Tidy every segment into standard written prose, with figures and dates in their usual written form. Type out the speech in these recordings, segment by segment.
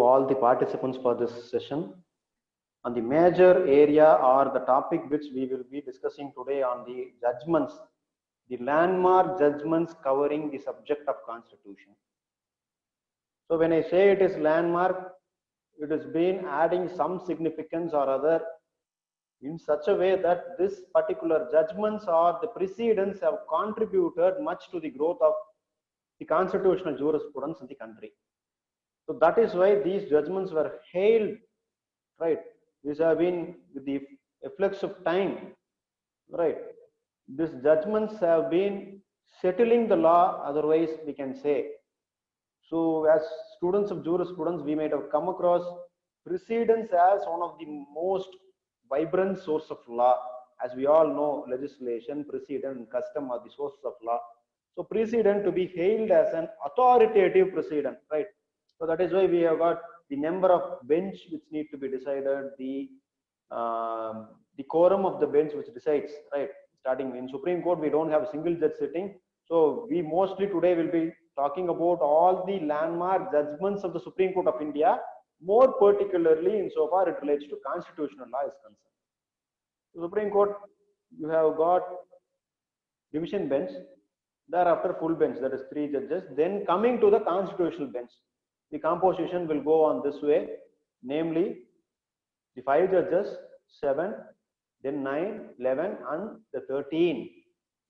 all the participants for this session. On the major area or the topic which we will be discussing today on the judgments, the landmark judgments covering the subject of constitution. So when I say it is landmark, it has been adding some significance or other in such a way that this particular judgments or the precedents have contributed much to the growth of the constitutional jurisprudence in the country. So that is why these judgments were hailed, right? These have been with the efflux of time, right? These judgments have been settling the law, otherwise we can say. So as students of jurisprudence, we might have come across precedents as one of the most vibrant source of law. As we all know, legislation, precedent, and custom are the sources of law. So precedent to be hailed as an authoritative precedent, right? So that is why we have got the number of bench which need to be decided, the quorum of the bench which decides, right? Starting in Supreme Court, we don't have a single judge sitting. So we mostly today will be talking about all the landmark judgments of the Supreme Court of India, more particularly insofar it relates to constitutional law is concerned. The Supreme Court, you have got division bench, thereafter full bench, that is 3 judges. Then coming to the constitutional bench, the composition will go on this way, namely the 5 judges, 7, then 9, 11, and the 13.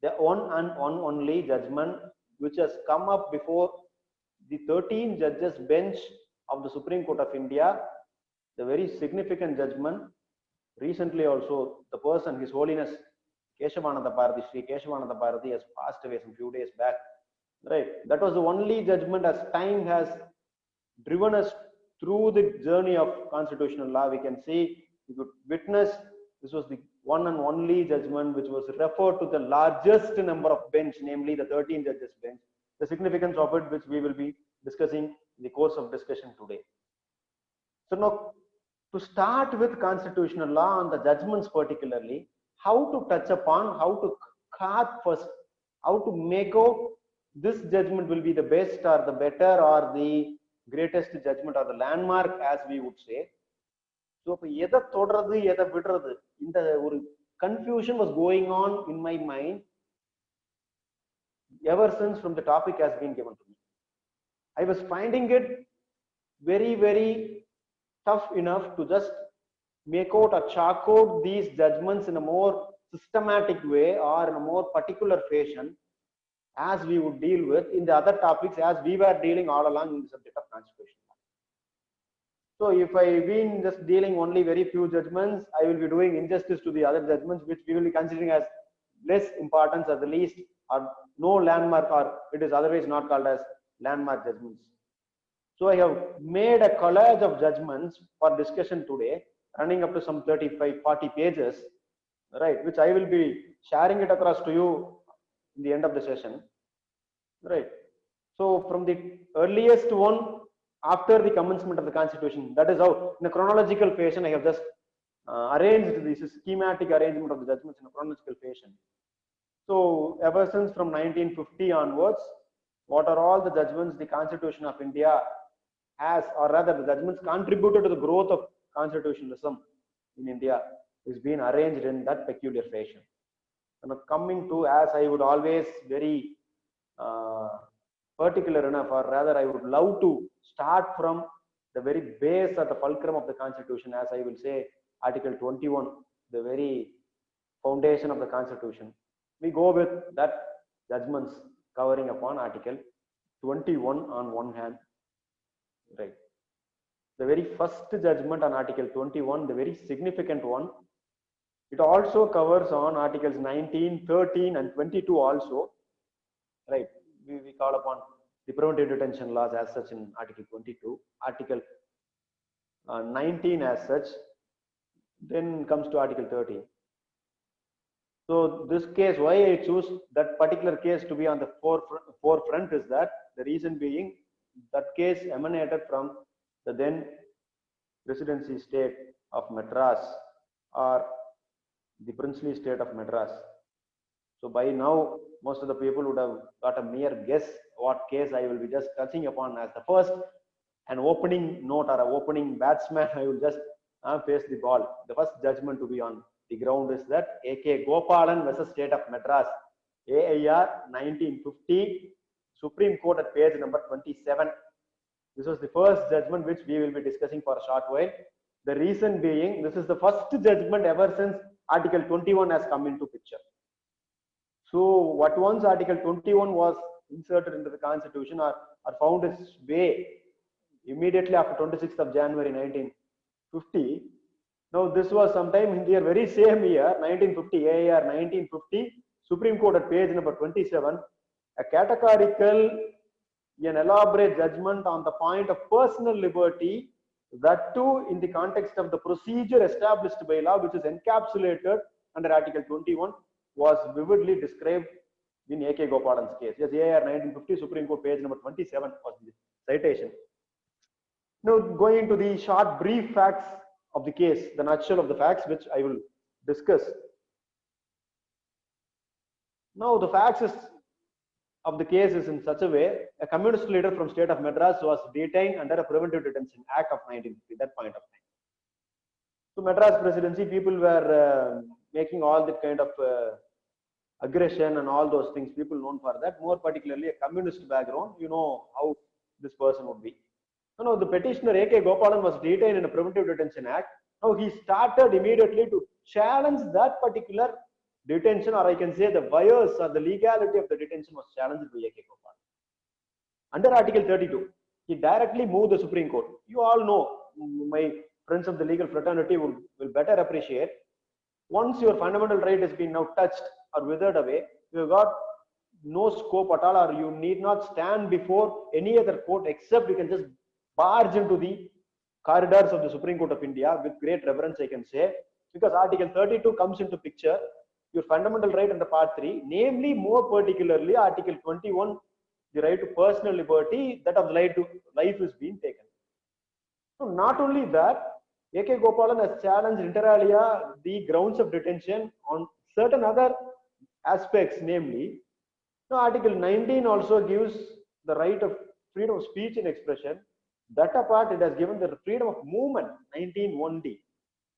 The one and one only judgment which has come up before the 13 judges bench of the Supreme Court of India, the very significant judgment. Recently also, the person, His Holiness Keshavananda Bharati, Sri Keshavananda Bharati, has passed away some few days back, right? That was the only judgment as time has driven us through the journey of constitutional law. We can see, we could witness, this was the one and only judgment which was referred to the largest number of bench, namely the 13 judges bench. The significance of it, which we will be discussing in the course of discussion today. So now, to start with constitutional law and the judgments particularly, how to touch upon, how to carve first, how to make out this judgment will be the best or the better or the greatest judgment or the landmark, as we would say. So the confusion was going on in my mind ever since from the topic has been given to me. I was finding it very, very tough enough to just make out or chalk out these judgments in a more systematic way or in a more particular fashion as we would deal with in the other topics as we were dealing all along in the subject of constitution. So if I've been just dealing only very few judgments, I will be doing injustice to the other judgments which we will be considering as less importance or the least or no landmark, or it is otherwise not called as landmark judgments. So I have made a collage of judgments for discussion today, running up to some 35-40 pages, right, which I will be sharing it across to you in the end of the session, right. So from the earliest one after the commencement of the constitution, that is how in a chronological fashion I have just arranged this schematic arrangement of the judgments in a chronological fashion. So ever since from 1950 onwards, what are all the judgments the Constitution of India has, or rather the judgments contributed to the growth of constitutionalism in India, is being arranged in that peculiar fashion. And coming to, as I would always very particular enough, or rather I would love to start from the very base or the fulcrum of the Constitution, as I will say Article 21, the very foundation of the Constitution. We go with that judgments covering upon Article 21 on one hand, right. The very first judgment on Article 21, the very significant one, it also covers on Articles 19, 13 and 22 also, right. We call upon the preventive detention laws as such in Article 22, Article 19 as such, then comes to Article 13. So this case, why I choose that particular case to be on the forefront is that the reason being that case emanated from the then presidency state of Madras or the princely state of Madras. So by now, most of the people would have got a mere guess what case I will be just touching upon as the first an opening note or an opening batsman, I will just face the ball. The first judgment to be on the ground is that A.K. Gopalan versus State of Madras, AIR 1950, Supreme Court at page number 27. This was the first judgment which we will be discussing for a short while. The reason being, this is the first judgment ever since Article 21 has come into picture. So what once Article 21 was inserted into the Constitution or found its way immediately after 26th of January 1950. Now this was sometime in the very same year, 1950, AIR 1950, Supreme Court at page number 27, a categorical, an elaborate judgment on the point of personal liberty, that too in the context of the procedure established by law, which is encapsulated under Article 21, was vividly described in A.K. Gopalan's case. Yes, AIR 1950, Supreme Court, page number 27 was the citation. Now, going into the short, brief facts of the case, the nutshell of the facts, which I will discuss. Now, the facts of the case is in such a way: a communist leader from state of Madras was detained under a Preventive Detention Act of 1950, that point of time. So, Madras presidency, people were making all that kind of aggression and all those things, people known for that, more particularly a communist background, you know how this person would be. So now the petitioner A.K. Gopalan was detained in a Preventive Detention Act. Now he started immediately to challenge that particular detention, or I can say the bias or the legality of the detention was challenged by A.K. Gopalan. Under Article 32, he directly moved the Supreme Court. You all know, my friends of the legal fraternity will better appreciate. Once your fundamental right has been now touched or withered away, you have got no scope at all, or you need not stand before any other court except you can just barge into the corridors of the Supreme Court of India with great reverence, I can say, because Article 32 comes into picture, your fundamental right under Part 3, namely more particularly Article 21, the right to personal liberty, that of the right to life is being taken. So not only that, A.K. Gopalan has challenged inter alia the grounds of detention on certain other aspects, namely, now Article 19 also gives the right of freedom of speech and expression. That apart, it has given the freedom of movement, 19(1)(d).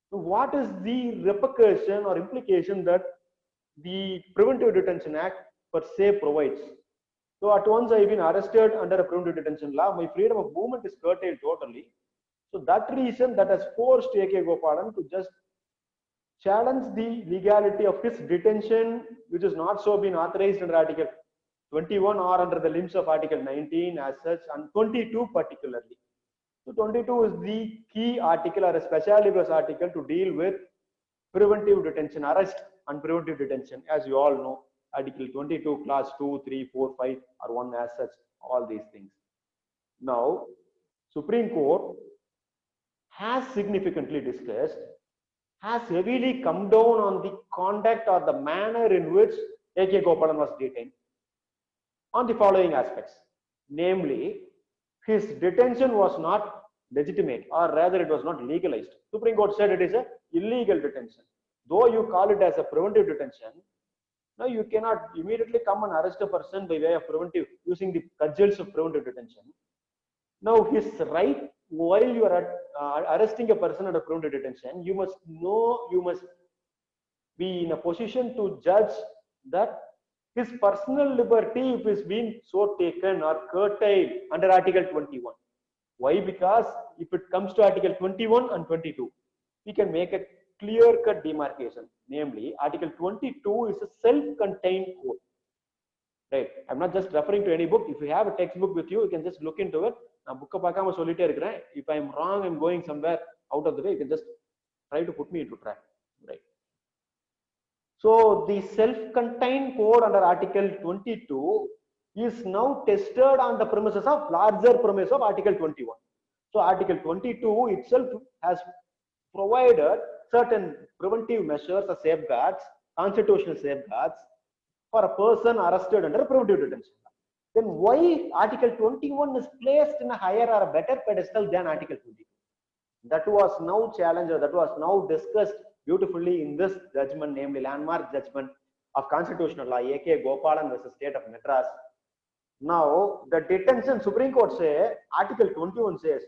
So what is the repercussion or implication that the Preventive Detention Act per se provides? So at once I've been arrested under a preventive detention law, my freedom of movement is curtailed totally. So that reason that has forced A.K. Gopalan to just challenge the legality of his detention, which is not so been authorized under Article 21 or under the limbs of Article 19 as such, and 22 particularly. So 22 is the key article or a specialibus article to deal with preventive detention, arrest and preventive detention. As you all know, Article 22, Clause 2, 3, 4, 5 are one as such, all these things. Now, Supreme Court has significantly discussed, has heavily come down on the conduct or the manner in which A.K. Gopalan was detained on the following aspects. Namely, his detention was not legitimate, or rather it was not legalized. Supreme Court said it is a illegal detention. Though you call it as a preventive detention, now you cannot immediately come and arrest a person by way of preventive, using the cudgels of preventive detention. Now his right, while you are arresting a person under preventive detention, you must know, you must be in a position to judge that his personal liberty is being so taken or curtailed under Article 21. Why? Because if it comes to Article 21 and 22, we can make a clear-cut demarcation. Namely, Article 22 is a self-contained code. Right? I'm not just referring to any book. If you have a textbook with you, you can just look into it. If I'm wrong, I'm going somewhere out of the way, you can just try to put me into track. Right? So the self-contained code under Article 22 is now tested on the premises of larger premise of Article 21. So Article 22 itself has provided certain preventive measures or safeguards, constitutional safeguards for a person arrested under preventive detention. Then why Article 21 is placed in a higher or a better pedestal than Article 22? That was now challenged, or that was now discussed beautifully in this judgment, namely landmark judgment of constitutional law, A.K. Gopalan versus State of Madras. Now, the detention, Supreme Court say, Article 21 says,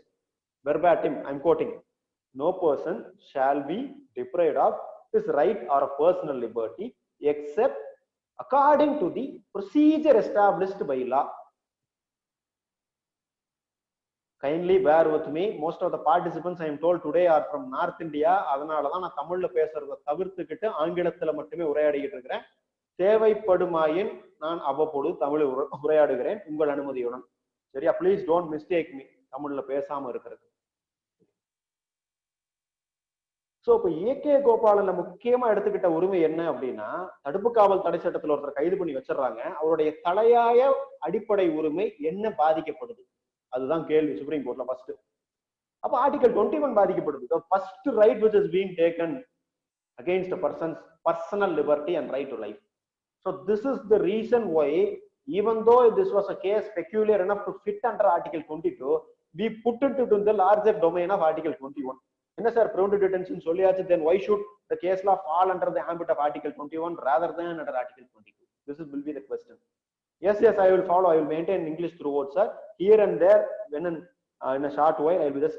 verbatim, I'm quoting, no person shall be deprived of his right or a personal liberty except according to the procedure established by law. Kindly bear with me. Most of the participants I am told today are from North India. அதனால தான் நான் தமிழ்ல பேசுறத தவிர்த்துக்கிட்டு ஆங்கிலத்துல மட்டுமே உரையாடிக்கிட்டு இருக்கிறேன். தேவைப்படுமாயின் நான் அவ்வப்போது தமிழில் உரையாடுகிறேன் உங்கள் அனுமதியுடன். சரியா? ப்ளீஸ் டோன்ட் மிஸ்டேக் மீ தமிழ்ல பேசாம இருக்கிறது. சோ இப்ப ஏகே கோபாலன்ல முக்கியமா எடுத்துக்கிட்ட உரிமை என்ன அப்படின்னா, தடுப்பு காவல் தடை சட்டத்துல ஒருத்தர் கைது பண்ணி வச்சிடறாங்க. அவருடைய தலையாய அடிப்படை உரிமை என்ன பாதிக்கப்படுது? அதுதான் கேள்வி சுப்ரீம் கோர்ட்ல ஃபர்ஸ்ட். அப்ப ஆர்டிகல் 21 பாதிக்கப்படுது. The first right which is being taken against a person's personal liberty and right to life. So this is the reason why, even though this was a case peculiar enough to fit under Article 22, we put it into the larger domain of Article 21. என்ன sir preventive detention சொல்லியாச்சு, then why should the case law fall under the ambit of Article 21 rather than under Article 22? This will be the question. Yes, I will follow. I will maintain English throughout, sir. Here and there, when in a short while, I will be just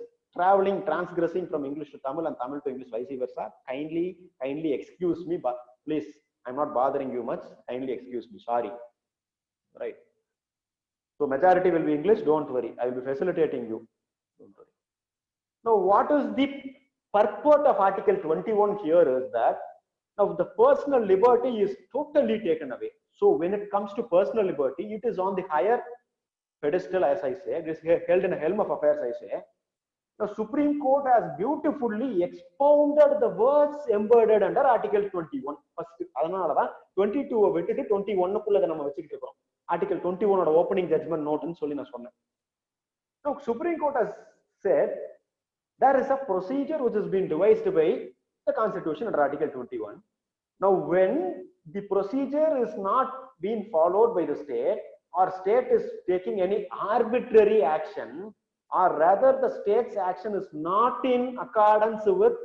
transgressing from English to Tamil and Tamil to English, vice versa. Kindly excuse me, but please, I'm not bothering you much. Kindly excuse me. Sorry. Right. So majority will be English. Don't worry. I will be facilitating you. Don't worry. Now, what is the purport of Article 21 here is that now the personal liberty is totally taken away. So when it comes to personal liberty, it is on the higher pedestal, as I say. It is held in a helm of affairs, I say. The Supreme Court has beautifully expounded the words embedded under Article 21. First, அதனால தான் 22 விட்டுட்டு 21க்குள்ள நம்ம வச்சிட்டு இருக்கோம். Article 21 ஓட opening judgment note ன்னு சொல்லி நான் சொன்னேன். Now Supreme Court has said there is a procedure which has been devised by the Constitution under Article 21. Now, when the procedure is not being followed by the state, or state is taking any arbitrary action, or rather the state's action is not in accordance with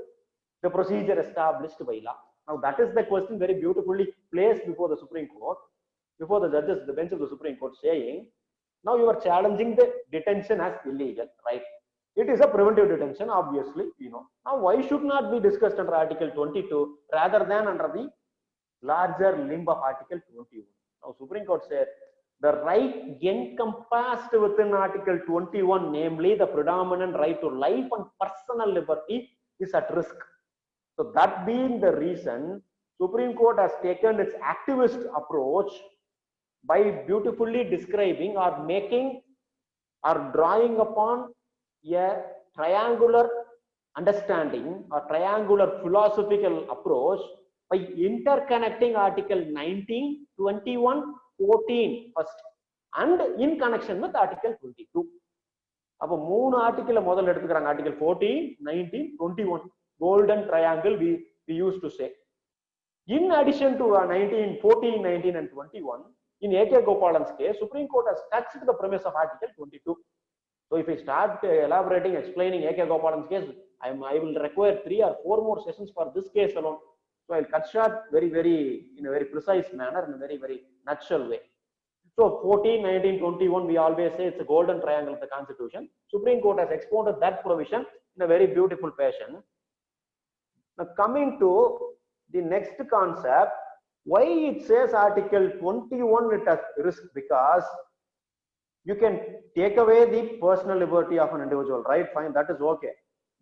the procedure established by law. Now, that is the question very beautifully placed before the Supreme Court, before the judges, the bench of the Supreme Court, saying, now you are challenging the detention as illegal, right? It is a preventive detention, obviously, you know. Now, why should not be discussed under Article 22 rather than under the larger limb of Article 21? Now, Supreme Court said the right encompassed within Article 21, namely the predominant right to life and personal liberty, is at risk. So, that being the reason, Supreme Court has taken its activist approach by beautifully describing or making or drawing upon a triangular understanding or triangular philosophical approach by interconnecting Article 19, 21, 14 first and in connection with Article 22. அப்ப மூணு article முதல்ல எடுத்துக்கிறாங்க. Article 14, 19, 21 golden triangle we used to say. In addition to 19, 14, 19 and 21, in A.K. Gopalan's case, Supreme Court has touched the premise of Article 22. So if I start elaborating, explaining A.K. Gopalan's case, I will require 3 or 4 more sessions for this case alone. So I'll cut short in a very precise manner, in a very nutshell way. So 14, 19, 21, we always say it's a golden triangle of the Constitution. Supreme Court has expounded that provision in a very beautiful fashion. Now coming to the next concept, why it says Article 21 it has risk, because you can take away the personal liberty of an individual, right? Fine, that is okay.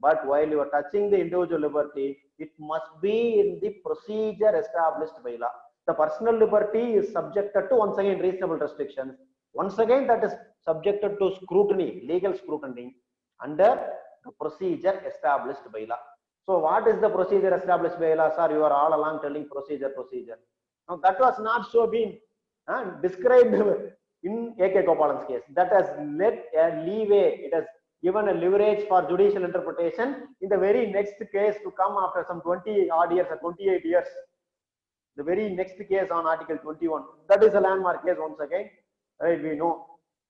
But while you are touching the individual liberty, it must be in the procedure established by law. The personal liberty is subjected to, once again, reasonable restrictions. Once again, that is subjected to scrutiny, legal scrutiny, under the procedure established by law. So what is the procedure established by law? Sir, you are all along telling procedure. Now that was not so being described in A.K. Gopalan's case. That has led a leeway, it has given a leverage for judicial interpretation in the very next case to come after some 20 odd years or 28 years. The very next case on Article 21. That is a landmark case once again, right? We know.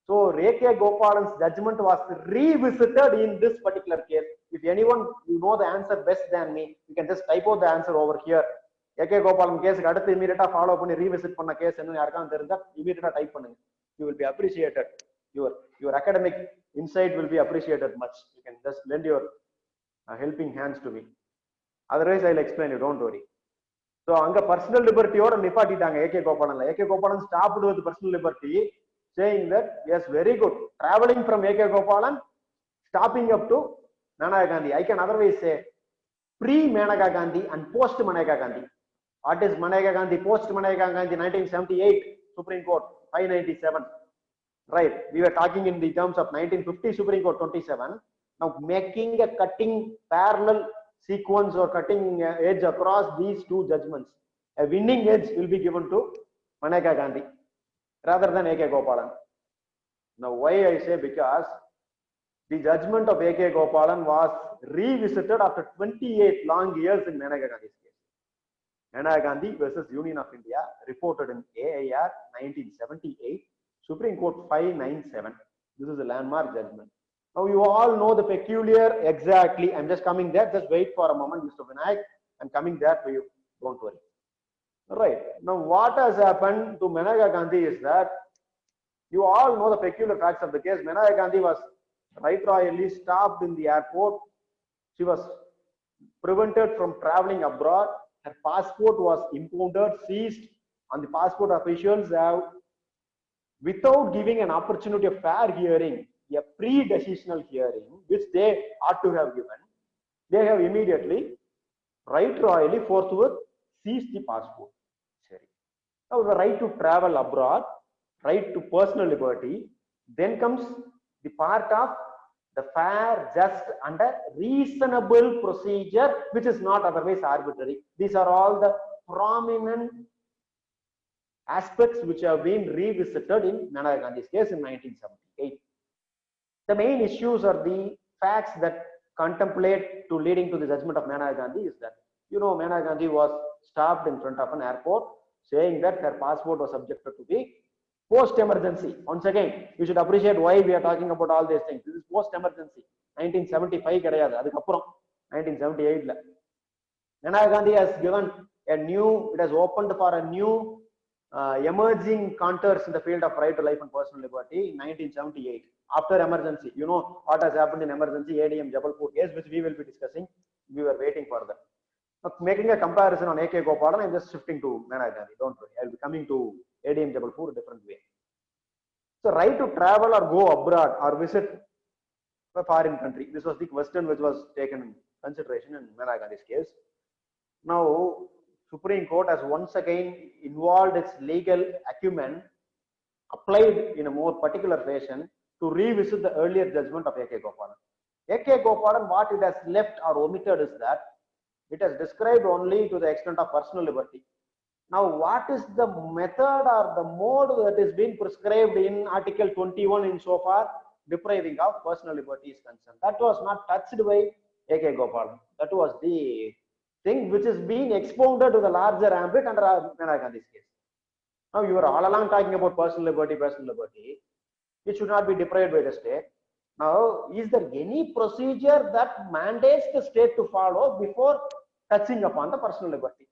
So A.K. Gopalan's judgment was revisited in this particular case. If anyone, you know the answer best than me, you can just type out the answer over here. A.K. Gopalan case அடுத்து immediate follow பண்ணி revisit பண்ண case என்ன யாருக்காவது தெரிஞ்சா immediate type பண்ணுங்க. you will be appreciated. Your academic insight will be appreciated much. You can just lend your helping hands to me. Otherwise, I'll explain you. Don't worry. So, anga personal liberty or nipatitanga A.K. Gopalan. A.K. Gopalan stopped with personal liberty, saying that yes, very good. Traveling from A.K. Gopalan, stopping up to Maneka Gandhi. I can otherwise say pre-Maneka Gandhi and post-Maneka Gandhi. What is Maneka Gandhi? Post-Maneka Gandhi, 1978 Supreme Court, 597. Right. We were talking in the terms of 1950 Supreme Court, 27. Now making a cutting parallel sequence or cutting edge across these two judgments. A winning edge will be given to Maneka Gandhi rather than A.K. Gopalan. Now why I say, because the judgment of A.K. Gopalan was revisited after 28 long years in Maneka Gandhi's case. Maneka Gandhi versus Union of India, reported in AIR 1978, Supreme Court 597. This is a landmark judgment. Now you all know the peculiar, exactly, I'm just coming there, just wait for a moment, Mr. Vinayak, I'm coming there for you, don't worry. Right, now what has happened to Maneka Gandhi is that, you all know the peculiar facts of the case. Maneka Gandhi was right royally stopped in the airport. She was prevented from traveling abroad. Her passport was impounded, seized, and the passport officials have, without giving an opportunity of fair hearing, a pre-decisional hearing, which they ought to have given, they have immediately, right royally, forthwith seized the passport. Now the right to travel abroad, right to personal liberty, then comes the part of the fair, just, and a reasonable procedure, which is not otherwise arbitrary. These are all the prominent aspects which have been revisited in Maneka Gandhi's case in 1978. The main issues or the facts that contemplate to leading to the judgment of Maneka Gandhi is that, you know, Maneka Gandhi was stopped in front of an airport, saying that her passport was subjected to the post-emergency. Once again, you should appreciate why we are talking about all these things. This is post-emergency. 1975 கிடையாது, அதுக்கப்புறம் 1978 ல Maneka Gandhi has given a new, it has opened for a new emerging contours in the field of right to life and personal liberty in 1978 after emergency. You know what has happened in emergency, ADM Jabalpur case, which we will be discussing. We were waiting for that. Now, making a comparison on A.K. Gopalan, I'm just shifting to Maneka Gandhi. Don't worry, I'll be coming to ADM Jabalpur a different way. So right to travel or go abroad or visit a foreign country. This was the question which was taken in consideration in Maneka Gandhi's case. Now, Supreme Court has once again involved its legal acumen, applied in a more particular fashion to revisit the earlier judgment of A.K. Gopalan. A.K. Gopalan, what it has left or omitted is that it has described only to the extent of personal liberty. Now, what is the method or the mode that is being prescribed in Article 21 insofar depriving of personal liberty is concerned? That was not touched by A.K. Gopalan. That was the thing which is being expounded to the larger ambit under Maneka Gandhi's case. Now, you are all along talking about personal liberty, which should not be deprived by the state. Now, is there any procedure that mandates the state to follow before touching upon the personal liberty?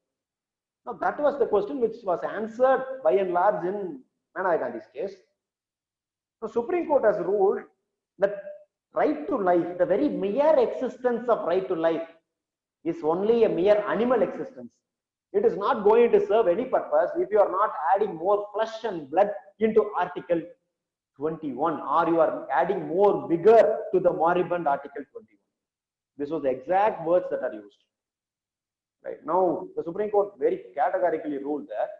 Now, that was the question which was answered by and large in Maneka Gandhi's case. The Supreme Court has ruled that right to life, the very mere existence of right to life, is only a mere animal existence. It is not going to serve any purpose if you are not adding more flesh and blood into Article 21, or you are adding more vigor to the moribund Article 21. This was the exact words that are used. Right now, the Supreme Court very categorically ruled that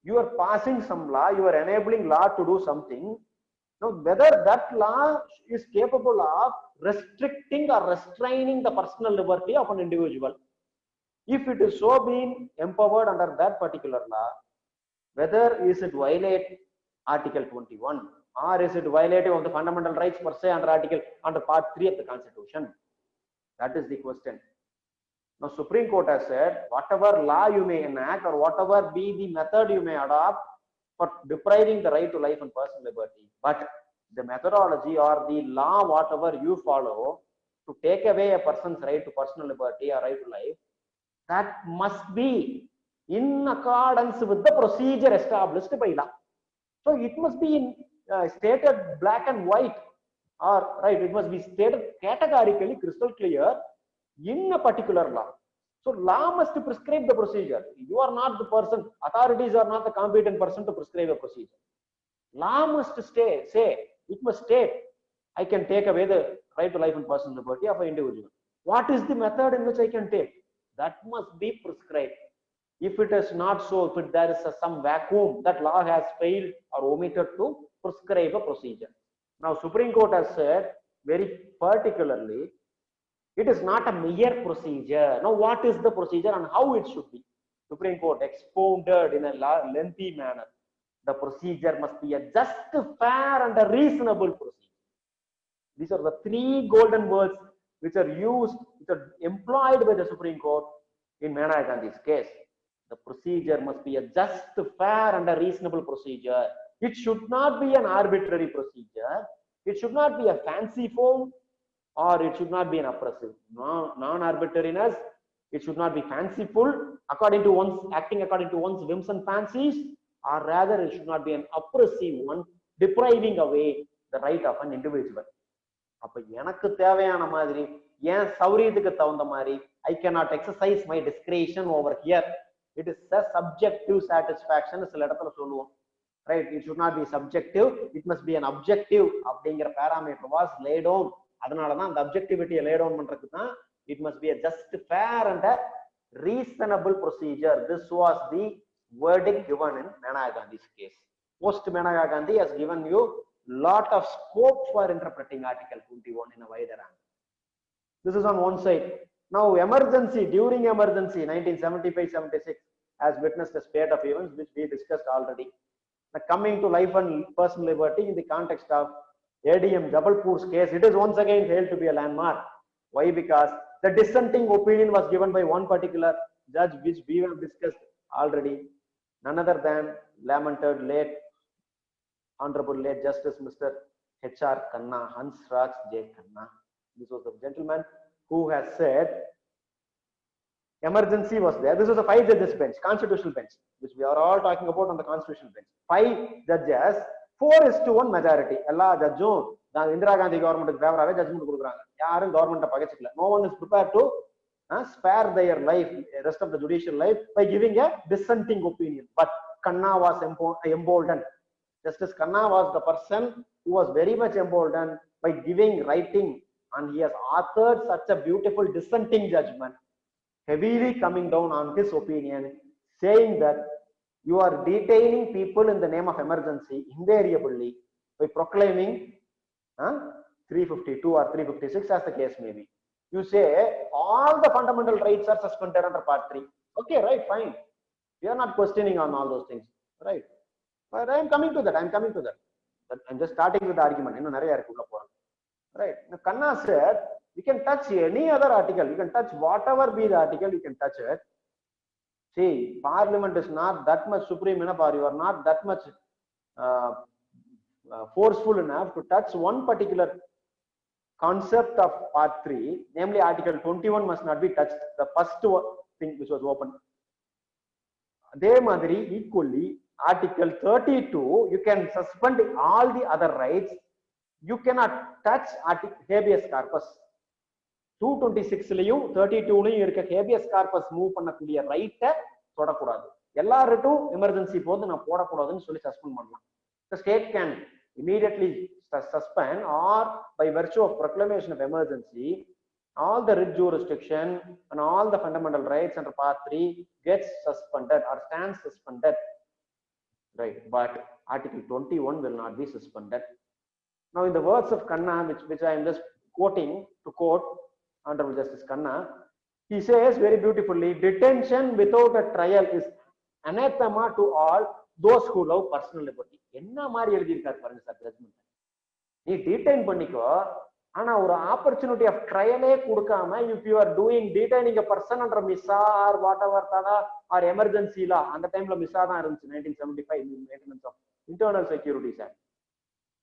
you are passing some law, you are enabling law to do something. Now, whether that law is capable of restricting or restraining the personal liberty of an individual, if it is so being empowered under that particular law, whether is it violate Article 21 or is it violative of the fundamental rights per se under Part 3 of the Constitution? That is the question. Now, Supreme Court has said, whatever law you may enact or whatever be the method you may adopt for depriving the right to life and personal liberty, but the methodology or the law, whatever you follow to take away a person's right to personal liberty or right to life, that must be in accordance with the procedure established by law. So it must be in stated black and white, or right, it must be stated categorically crystal clear in a particular law. So law must prescribe the procedure. You are not the person, authorities are not the competent person to prescribe a procedure. Law must say, it must state, I can take away the right to life and personal liberty of an individual. What is the method in which I can take? That must be prescribed. If it is not so, if there is some vacuum, that law has failed or omitted to prescribe a procedure. Now Supreme Court has said very particularly, it is not a mere procedure. Now what is the procedure and how it should be? Supreme Court expounded in a lengthy manner. The procedure must be a just, fair and a reasonable procedure. These are the three golden words which are used, which are employed by the Supreme Court in Manaya Gandhi's case. The procedure must be a just, fair and a reasonable procedure. It should not be an arbitrary procedure. It should not be a fancy form, or it should not be an oppressive. Non-arbitrariness. It should not be fanciful, according to one's acting according to one's whims and fancies, or rather it should not be an oppressive one, depriving away the right of an individual. அப்ப எனக்கு தேவையான மாதிரி ஏன் சௌரியத்துக்கு தகுந்த மாதிரி I cannot exercise my discretion over here. It is a subjective satisfaction சில இடத்துல சொல்லுவோம், right? It should not be subjective, it must be an objective அப்படிங்கிற parameter was laid down. அதனாலதான் அந்த objectivity laid down பண்றதுக்கு தான் it must be a just, fair and a reasonable procedure. This was the verdict given in Manaya Gandhi's case. Post Manaya Gandhi has given you lot of scope for interpreting Article 21 in a wider angle. This is on one side. Now emergency, during emergency 1975-76 has witnessed a spate of events which we discussed already. Now coming to life and personal liberty in the context of ADM Jabalpur's case, it is once again held to be a landmark. Why? Because the dissenting opinion was given by one particular judge, which we have discussed already, none other than lamented late Honorable late Justice Mr. H.R. Khanna, Hansraj J. Khanna. This was the gentleman who has said emergency was there. This was a 5 judges bench, constitutional bench, which we are all talking about on the constitutional bench. 5 judges, 4:1 majority. Ella judgum Indira Gandhi government favorable judgment கொடுக்குறாங்க. யாரும் government பகைச்சிக்கல. No one is prepared to spare their life, rest of the judicial life, by giving a dissenting opinion. But Khanna was emboldened. Justice Khanna was the person who was very much emboldened by giving writing, and he has authored such a beautiful dissenting judgment, heavily coming down on his opinion, saying that you are detaining people in the name of emergency invariably by proclaiming 352 or 356 as the case may be. You say all the fundamental rights are suspended under Part 3. Okay, right, fine. We are not questioning on all those things, right? But I am coming to that. But I'm just starting with the argument. Right. Now, Khanna said, you can touch any other article. You can touch whatever be the article, you can touch it. See, Parliament is not that much supreme enough, or you are not that much forceful enough to touch one particular concept of Part 3, namely Article 21 must not be touched, the first thing which was open. They madri equally, Article 32, you can suspend all the other rights. You cannot touch habeas corpus. 226 லையும் 32 லையும் இருக்க habeas corpus move பண்ணக்கூடிய ரைட்டை தொடக்கூடாது. எல்லாரும் emergency போது நான் போடக்கூடாதுன்னு சொல்லி சஸ்பெண்ட் பண்ணலாம். The state can immediately suspend, or by virtue of proclamation of emergency, all the writ jurisdiction and all the fundamental rights under Part 3 gets suspended or stands suspended. Right, but Article 21 will not be suspended. Now, in the words of Khanna, which I am just quoting to quote Honorable Justice Khanna, he says very beautifully, detention without a trial is anathema to all those who love personal liberty. என்ன மாதிரி எழுதியிருக்காரு பாருங்க sir judgement. நீ detain பண்ணிக்கோ, ஆனா ஒரு opportunity of ட்ரையலே கொடுக்காம, if you are doing detaining a person under MISA or whatever தானா ஆர் எமர்ஜென்சி லா, அந்த டைம்ல மிஸ்ஸா தான் இருந்துச்சு 1975 maintenance of internal securities act.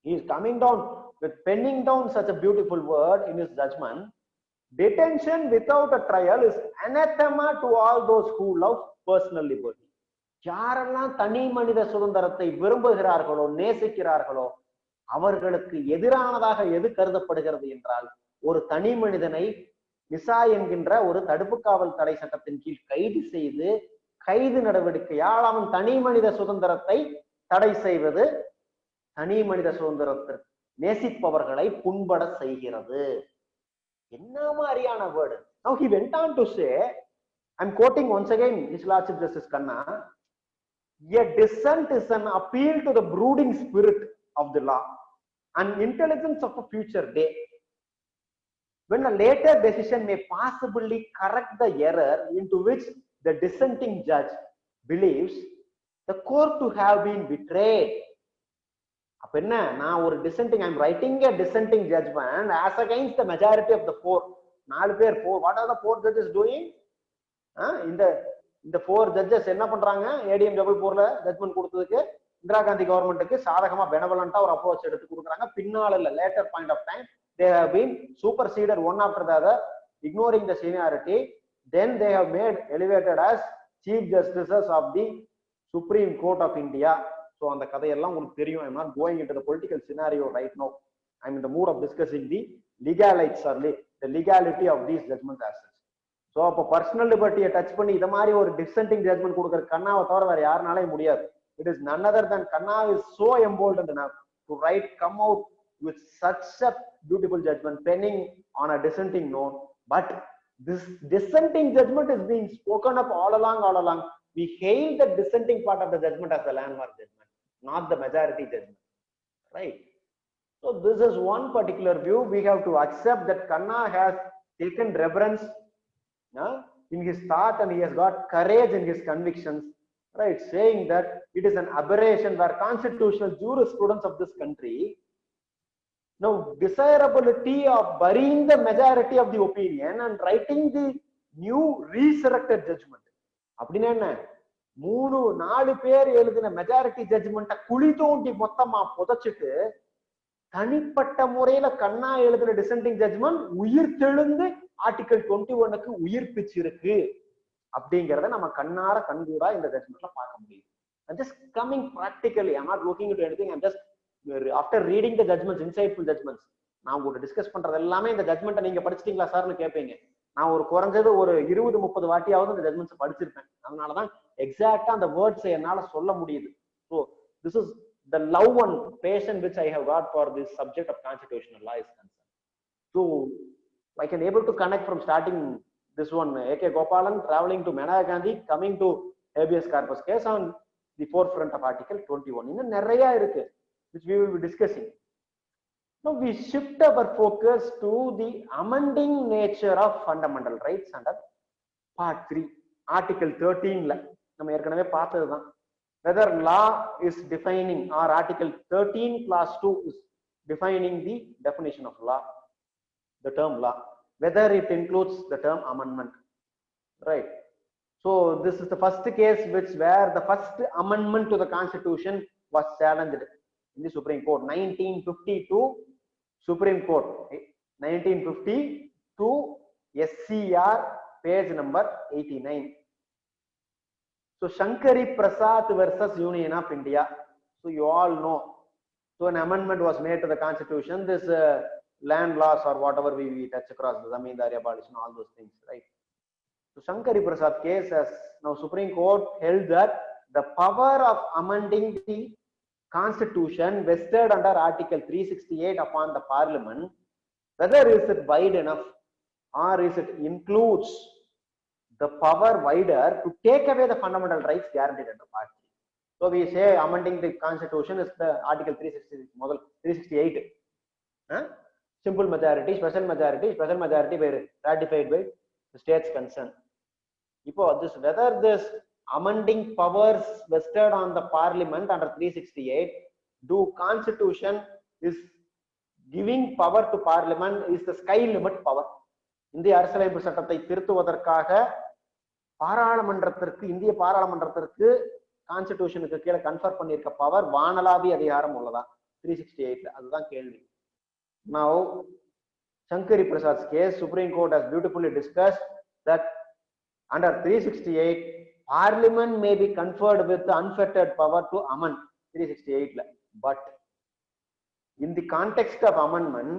He is coming down with penning down such a beautiful word in his judgment. Detention without a trial is anathema to all those who love personal liberty. யாரெல்லாம் தனி மனித சுதந்திரத்தை விரும்புகிறார்களோ நேசிக்கிறார்களோ அவர்களுக்கு எதிரானதாக எது கருதப்படுகிறது என்றால், ஒரு தனி மனிதனை மிசா என்கின்ற ஒரு தடுப்பு காவல் தடை சட்டத்தின் கீழ் கைது செய்து கைது நடவடிக்கையால் அவன் தனி மனித சுதந்திரத்தை தடை செய்வது தனி மனித சுதந்திரத்திற்கு நேசிப்பவர்களை புண்பட செய்கிறது. என்ன மாதிரியான word? Now he went on to say, I'm quoting once again His Lordship Justice Khanna, a dissent is an appeal to the brooding spirit of the law and intelligence of a future day, when a later decision may possibly correct the error into which the dissenting judge believes the court to have been betrayed. அப்ப என்ன, நான் ஒரு dissenting, I'm writing a dissenting judgment as against the majority of the four. 4 பேர், what are the 4 judges doing? இந்த 4 judges என்ன பண்றாங்க? ADM ஜபல்பூர்ல judgement கொடுத்ததுக்கு இந்திரா காந்தி கவர்மெண்ட்டுக்கு சாதகமா பெனவலண்டா ஒரு அப்ரோச் எடுத்து கொடுக்குறாங்க. பின்னால இல்ல, later point of time they have been superseded one after the other, ignoring the seniority. Then they have made elevated as chief justices of the Supreme Court of India. So அந்த கதையெல்லாம் உங்களுக்கு தெரியும். I'm not going into the political scenario right now. I'm in the mood of discussing the legalities or the legality of these judgments as such. So அப்போ personal லிபர்ட்டியை touch பண்ணி இத மாதிரி ஒரு dissenting judgement கொடுக்குற கண்ணாவை தவிர வேற யாருனாலே முடியாது. It is none other than Khanna is so emboldened enough to come out with such a beautiful judgment penning on a dissenting note. But this dissenting judgment is being spoken up all along. We hail the dissenting part of the judgment as the landmark judgment, not the majority judgment, right? So this is one particular view. We have to accept that Khanna has taken reverence in his thought and he has got courage in his convictions, right? Saying that it is an aberration where constitutional jurisprudence of this country, now desirability of burying the majority of the opinion and writing the new resurrected judgment. அப்படின்னா என்ன, 3-4 பேர் எழுதின majority ஜட்ஜ்மெண்ட்டை குழி தோண்டி மொத்தமா புதைச்சிட்டு தனிப்பட்ட முறையில கண்ணா எழுதின டிசென்டிங் ஜட்ஜ்மெண்ட் உயிர் தெழுந்து ஆர்டிகல் 21க்கு உயிர்ப்பிச்சு இருக்கு அப்படிங்கறத நம்ம கண்ணார கண்கூடா இந்த ஜட்ஜ்மெண்ட்ல பார்க்க முடியும். I'm just coming practically, I'm not looking into anything, I'm just after reading the judgments, insightful judgments, நான் உங்களுக்கு டிஸ்கஸ் பண்றது எல்லாமே இந்த ஜட்ஜ்மெண்ட்டை நீங்க படிச்சிட்டீங்களா சார்னு கேட்பீங்க. நான் ஒரு குறைஞ்சது ஒரு 20-30 வாட்டியாவது இந்த ஜட்ஜ்மெண்ட்ஸ் படிச்சிருப்பேன். அதனாலதான் எக்ஸாக்டா அந்த வேர்ட்ஸ் என்னால சொல்ல முடியுது. So this is the love and passion which I have got for this subject of constitutional law is concerned. So I can able to connect from starting this one, A.K. Gopalan traveling to Manaya Gandhi, coming to habeas corpus case on the forefront of Article 21. இன்னும் நிறைய இருக்கு which we will be discussing. Now we shift our focus to the amending nature of fundamental rights under part 3, Article 13ல நம்ம ஏற்கனவே பார்த்ததுதான். Whether law is defining, or Article 13 clause 2 is defining the definition of law, the term law, whether it includes the term amendment, right? So this is the first case where the first amendment to the Constitution was challenged in the Supreme Court. 1952 Supreme Court, 1952 SCR page number 89. So Shankari Prasad versus Union of India. So you all know. So an amendment was made to the Constitution. This land laws or whatever we touch across, the Zamindari abolition, all those things, right? So Shankari Prasad case, as now Supreme Court held that the power of amending the Constitution vested under Article 368 upon the Parliament, whether is it wide enough or is it includes the power wider to take away the fundamental rights guaranteed under Part 3. So we say amending the Constitution is the Article 368. Simple majority, special majority by ratified by the states concerned. This, whether this amending powers vested on the Parliament under 368, do Constitution is giving power to Parliament is the sky limit power. இந்திய அரசியலமைப்பு சட்டத்தை திருத்துவதற்காக பாராளுமன்றத்திற்கு, இந்திய பாராளுமன்றத்திற்கு கான்ஸ்டிடியூஷனுக்கு கீழே confer பண்ணியிருக்க power வானளாவிய அதிகாரம் உள்ளதா 368? அதுதான் கேள்வி. Now Shankari Prasad's case, Supreme Court has beautifully discussed that under 368 Parliament may be conferred with unfettered power to amend 368 la. But in the context of amendment,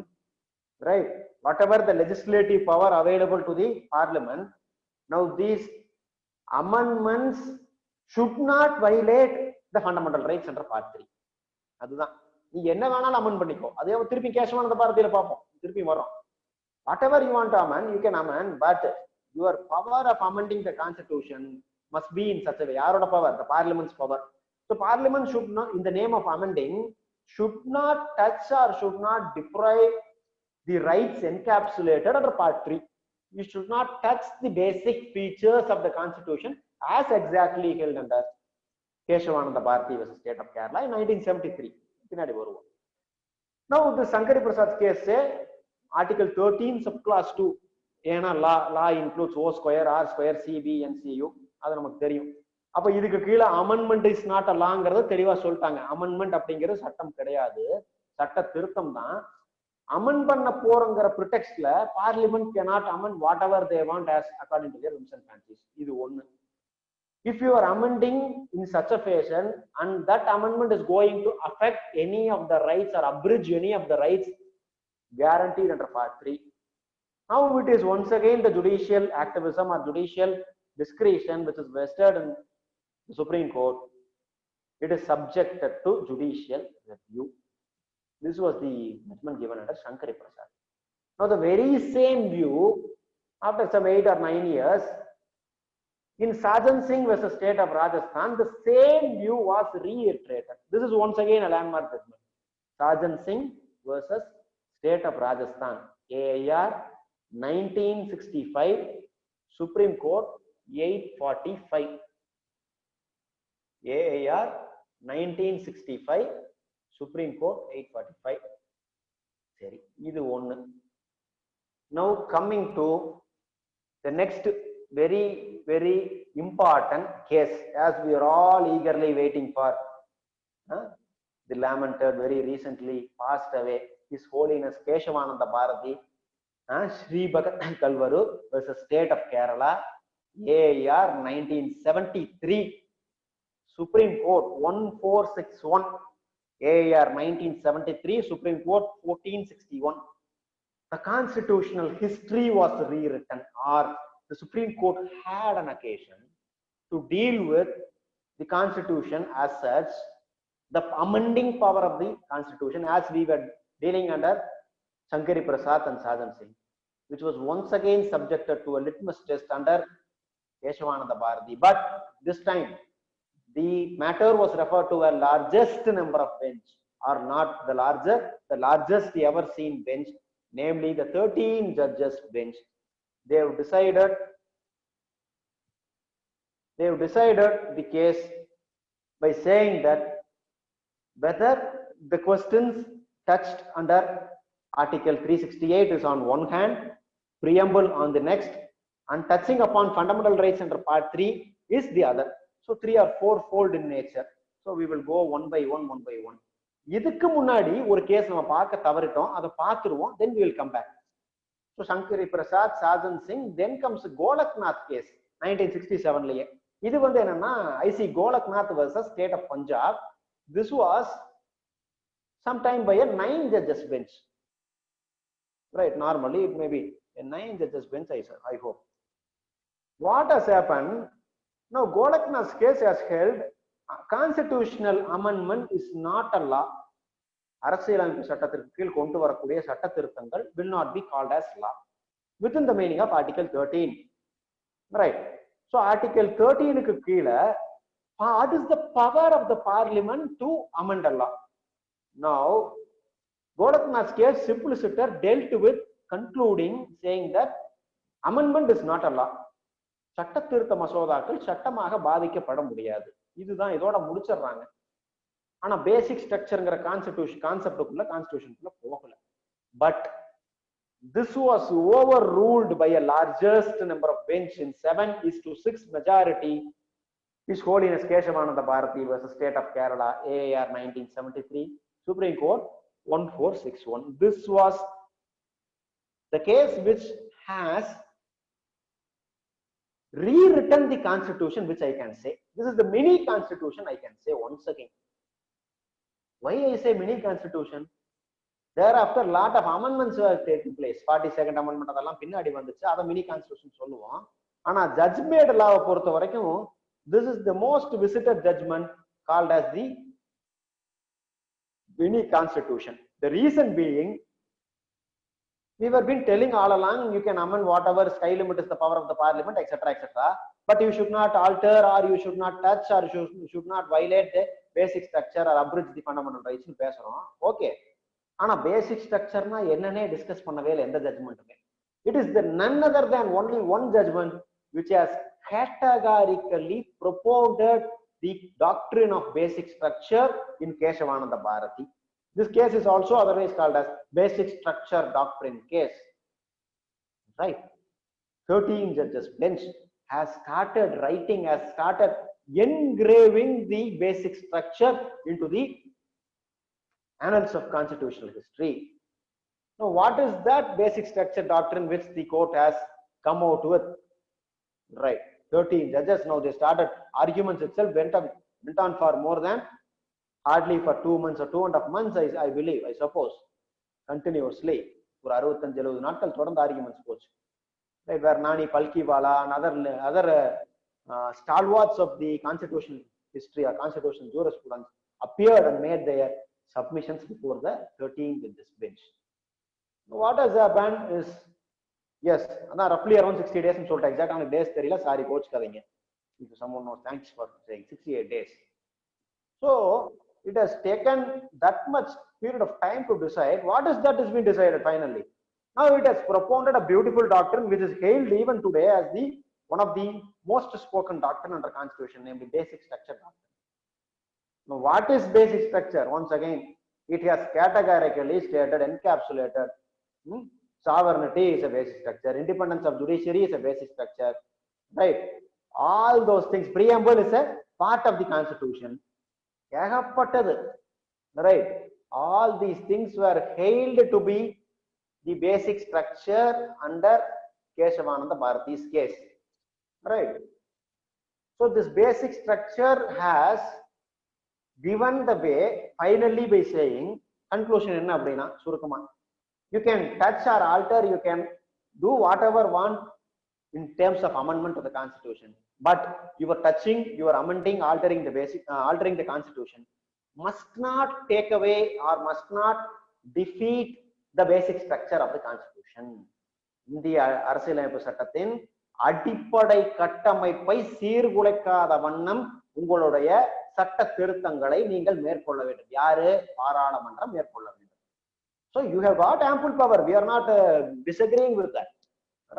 right, whatever the legislative power available to the parliament, now these amendments should not violate the fundamental rights under part 3. அதுதான் நீ என்ன வேணாலும் amend பண்ணிக்கோ. அதே திருப்பி கேசவானந்த பாரதியில பார்ப்போம், திருப்பி வரும். Whatever you want to amend, you can amend, but your power of amending the constitution must be in such a way. யாரோட power? The parliament's power. So parliament should not, in the name of amending, should not touch or should not deprive the rights encapsulated under part 3. You should not touch the basic features of the constitution as exactly held under Keshavananda Bharati versus State of Kerala in 1973. Now the Sankari Prasad case say Article 13 subclass 2, ஏன்னா law includes O square, R square, CB, NCU, அது நமக்கு தெரியும். அப்ப இதுக்கு கீழே amendment is not a lawங்கிறது தெளிவா சொல்லிட்டாங்க. amendment அப்படிங்கிறது சட்டம் கிடையாது, சட்ட திருத்தம் தான். amend பண்ண போறங்கிற pretext-ல parliament cannot amend whatever they want as according to their whims and fancies. இது ஒண்ணு. If you are amending in such a fashion and that amendment is going to affect any of the rights or abridge any of the rights guaranteed under part 3, now it is once again the judicial activism or judicial discretion which is vested in the Supreme Court. It is subjected to judicial review. This was the judgment given under Sankari Prasad. Now the very same view, after some 8 or 9 years, in Sajan Singh versus State of Rajasthan, the same view was reiterated. This is once again a landmark judgment. Sajan Singh versus State of Rajasthan, AIR 1965, Supreme Court 845. AIR 1965, Supreme Court 845. Seri, idu one. Now coming to the next very important case, as we are all eagerly waiting for, the lamented, very recently passed away, His Holiness Keshavananda Bharati, Sri Bhagat Kalvaru versus State of Kerala, AIR 1973, Supreme Court 1461, AIR 1973, Supreme Court 1461. The constitutional history was rewritten, or the Supreme Court had an occasion to deal with the constitution as such, the amending power of the constitution, as we were dealing under Sankari Prasad and Sajan Singh, which was once again subjected to a litmus test under Keshavananda Bharati. But this time the matter was referred to a largest number of bench, or not the largest ever seen bench, namely the 13 judges bench. They have decided the case by saying that whether the questions touched under Article 368 is on one hand, preamble on the next, and touching upon fundamental rights under part 3 is the other. So 3 or 4-fold in nature. So we will go one by one. இதுக்கு முன்னாடி ஒரு case நம்ம பார்க்க தவறிட்டோம், அதை பார்த்துருவோம், then we will come back. So Sankari Prasad, Sajan Singh, then comes Golaknath case 1967 லயே. இது வந்து என்னன்னா IC Golaknath versus State of Punjab. This was sometime by a 9 judges bench. Right, normally it may be a 9 judges bench, I hope. What has happened? Now Golaknath's case has held constitutional amendment is not a law. அரசியலமைப்பு சட்டத்திற்கு கீழ் கொண்டு வரக்கூடிய சட்ட திருத்தங்கள் will not be called as law within the meaning of Article 13. Right. So Article 13 க்கு கீழ what is the power of the parliament to amend a law? Now Golaknath's case simpliciter dealt with concluding saying that amendment is not a law. சட்ட திருத்த மசோதாக்கள் சட்டமாக பாதிக்கப்பட முடியாது. இதுதான் இதோட முடிச்சிடுறாங்க. ஆனா பேசிக் ஸ்ட்ரக்சர்ங்கிற கான்செப்டுக்குள்ள கான்ஸ்டிடியூஷனுக்குள்ள போகல. But this was overruled by a largest number of bench in 7:6 majority. His Holiness Keshavananda Bharati versus State of Kerala, AIR 1973, Supreme Court 1461. This was the case which has rewritten the constitution, which I can say. This is the mini constitution, I can say once again. Why I say mini constitution? Thereafter, lot of amendments were taking place. 42nd amendment அதெல்லாம் பின்னாடி வந்துச்சு. அத mini constitution சொல்லுவோம். ஆனா judge made law பொறுத்த வரைக்கும் this is the most visited judgment called as the mini constitution. The reason being, we were been telling all along, you can amend whatever, sky limit is the power of the parliament, etc., etc., but you should not alter, or you should not touch, or you should not violate the basic structure or abridge the fundamental rights னு பேசுறோம். Okay, ஆனா basic structure னா என்னன்னே discuss பண்ணவே இல்லை எந்த ஜட்ஜ்மெண்ட்டுமே. It is the none other than only one judgment which has categorically propounded the doctrine of basic structure in Keshavananda Bharati. This case is also otherwise called as basic structure doctrine case. Right? 13 judges bench has started writing, has started engraving the basic structure into the annals of constitutional history. Now, what is that basic structure doctrine which the court has come out with? Right, 13 judges. Now they started, arguments itself went on for more than hardly for 2 months or 2.5 months, I believe, I suppose, continuously. ஒரு 65-70 நாட்கள் தொடர்ந்து arguments போச்சு. Right, where Nani Palkiwala and other stalwarts of the constitutional history or constitutional jurisprudence appeared and made their submissions before the 13th judges bench. What has happened is, yes, roughly around 60 days னு சொல்லிட்டேன். Exact ஆன days தெரியல, sorry கோச்சுக்காதீங்க. If someone knows, thanks for saying 68 days. So it has taken that much period of time to decide. What is that has been decided finally? Now it has propounded a beautiful doctrine which is hailed even today as the one of the most spoken doctrine under constitution, namely basic structure doctrine. Now what is basic structure? Once again, it has categorically stated, encapsulated, sovereignty is a basic structure, independence of judiciary is a basic structure, right? All those things, preamble is a part of the constitution. Right? All these things were hailed to be the basic structure under Keshavananda Bharati's case. Right? So this basic structure has given the way finally by saying, conclusion enna appadina surukama, you can touch or alter, you can do whatever want in terms of amendment to the constitution, but you are touching, you are amending, altering the basic, altering the constitution must not take away or must not defeat the basic structure of the constitution. இந்திய அரசியலமைப்பு சட்டத்தின் அடிப்படை கட்டமைப்பை சீர்குலைக்காத வண்ணம் உங்களுடைய சட்ட திருத்தங்களை நீங்கள் மேற்கொள்ள வேண்டும். யாரு? பாராளுமன்றம் மேற்கொள்ள வேண்டும். So you have got ample power. We are not disagreeing with that.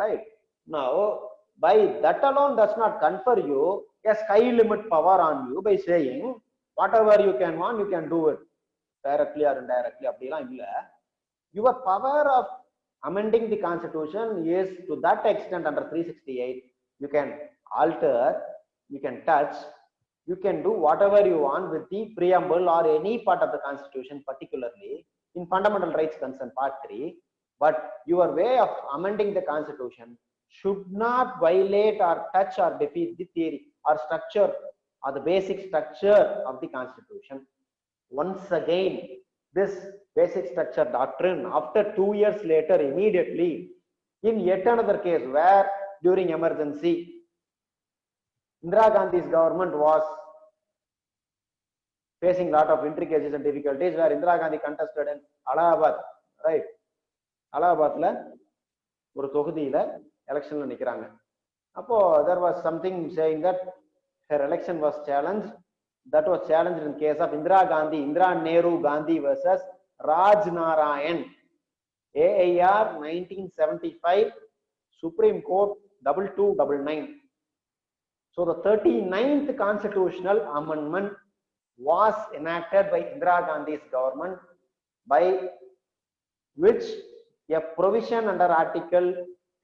Right? Now, by that alone does not confer you a sky limit power on you by saying whatever you can want, you can do it directly or indirectly. அப்படிலாம் இல்ல. Your power of amending the constitution is to that extent under 368. You can alter, you can touch, you can do whatever you want with the preamble or any part of the constitution, particularly in fundamental rights concern part 3. But your way of amending the constitution should not violate or touch or defeat the theory or structure or the basic structure of the constitution. Once again, this basic structure doctrine, after 2 years later, immediately in yet another case where during emergency Indira Gandhi's government was facing lot of intricacies and difficulties, where Indira Gandhi contested in Allahabad, right? Allahabadல ஒரு தொகுதியில எலெக்ஷன்ல நிக்கறாங்க. அப்போ there was something saying that her election was challenged. That was challenged in case of Indira Nehru Gandhi versus Raj Narayan, AIR 1975, Supreme Court 2299. So the 39th constitutional amendment was enacted by Indira Gandhi's government, by which a provision under Article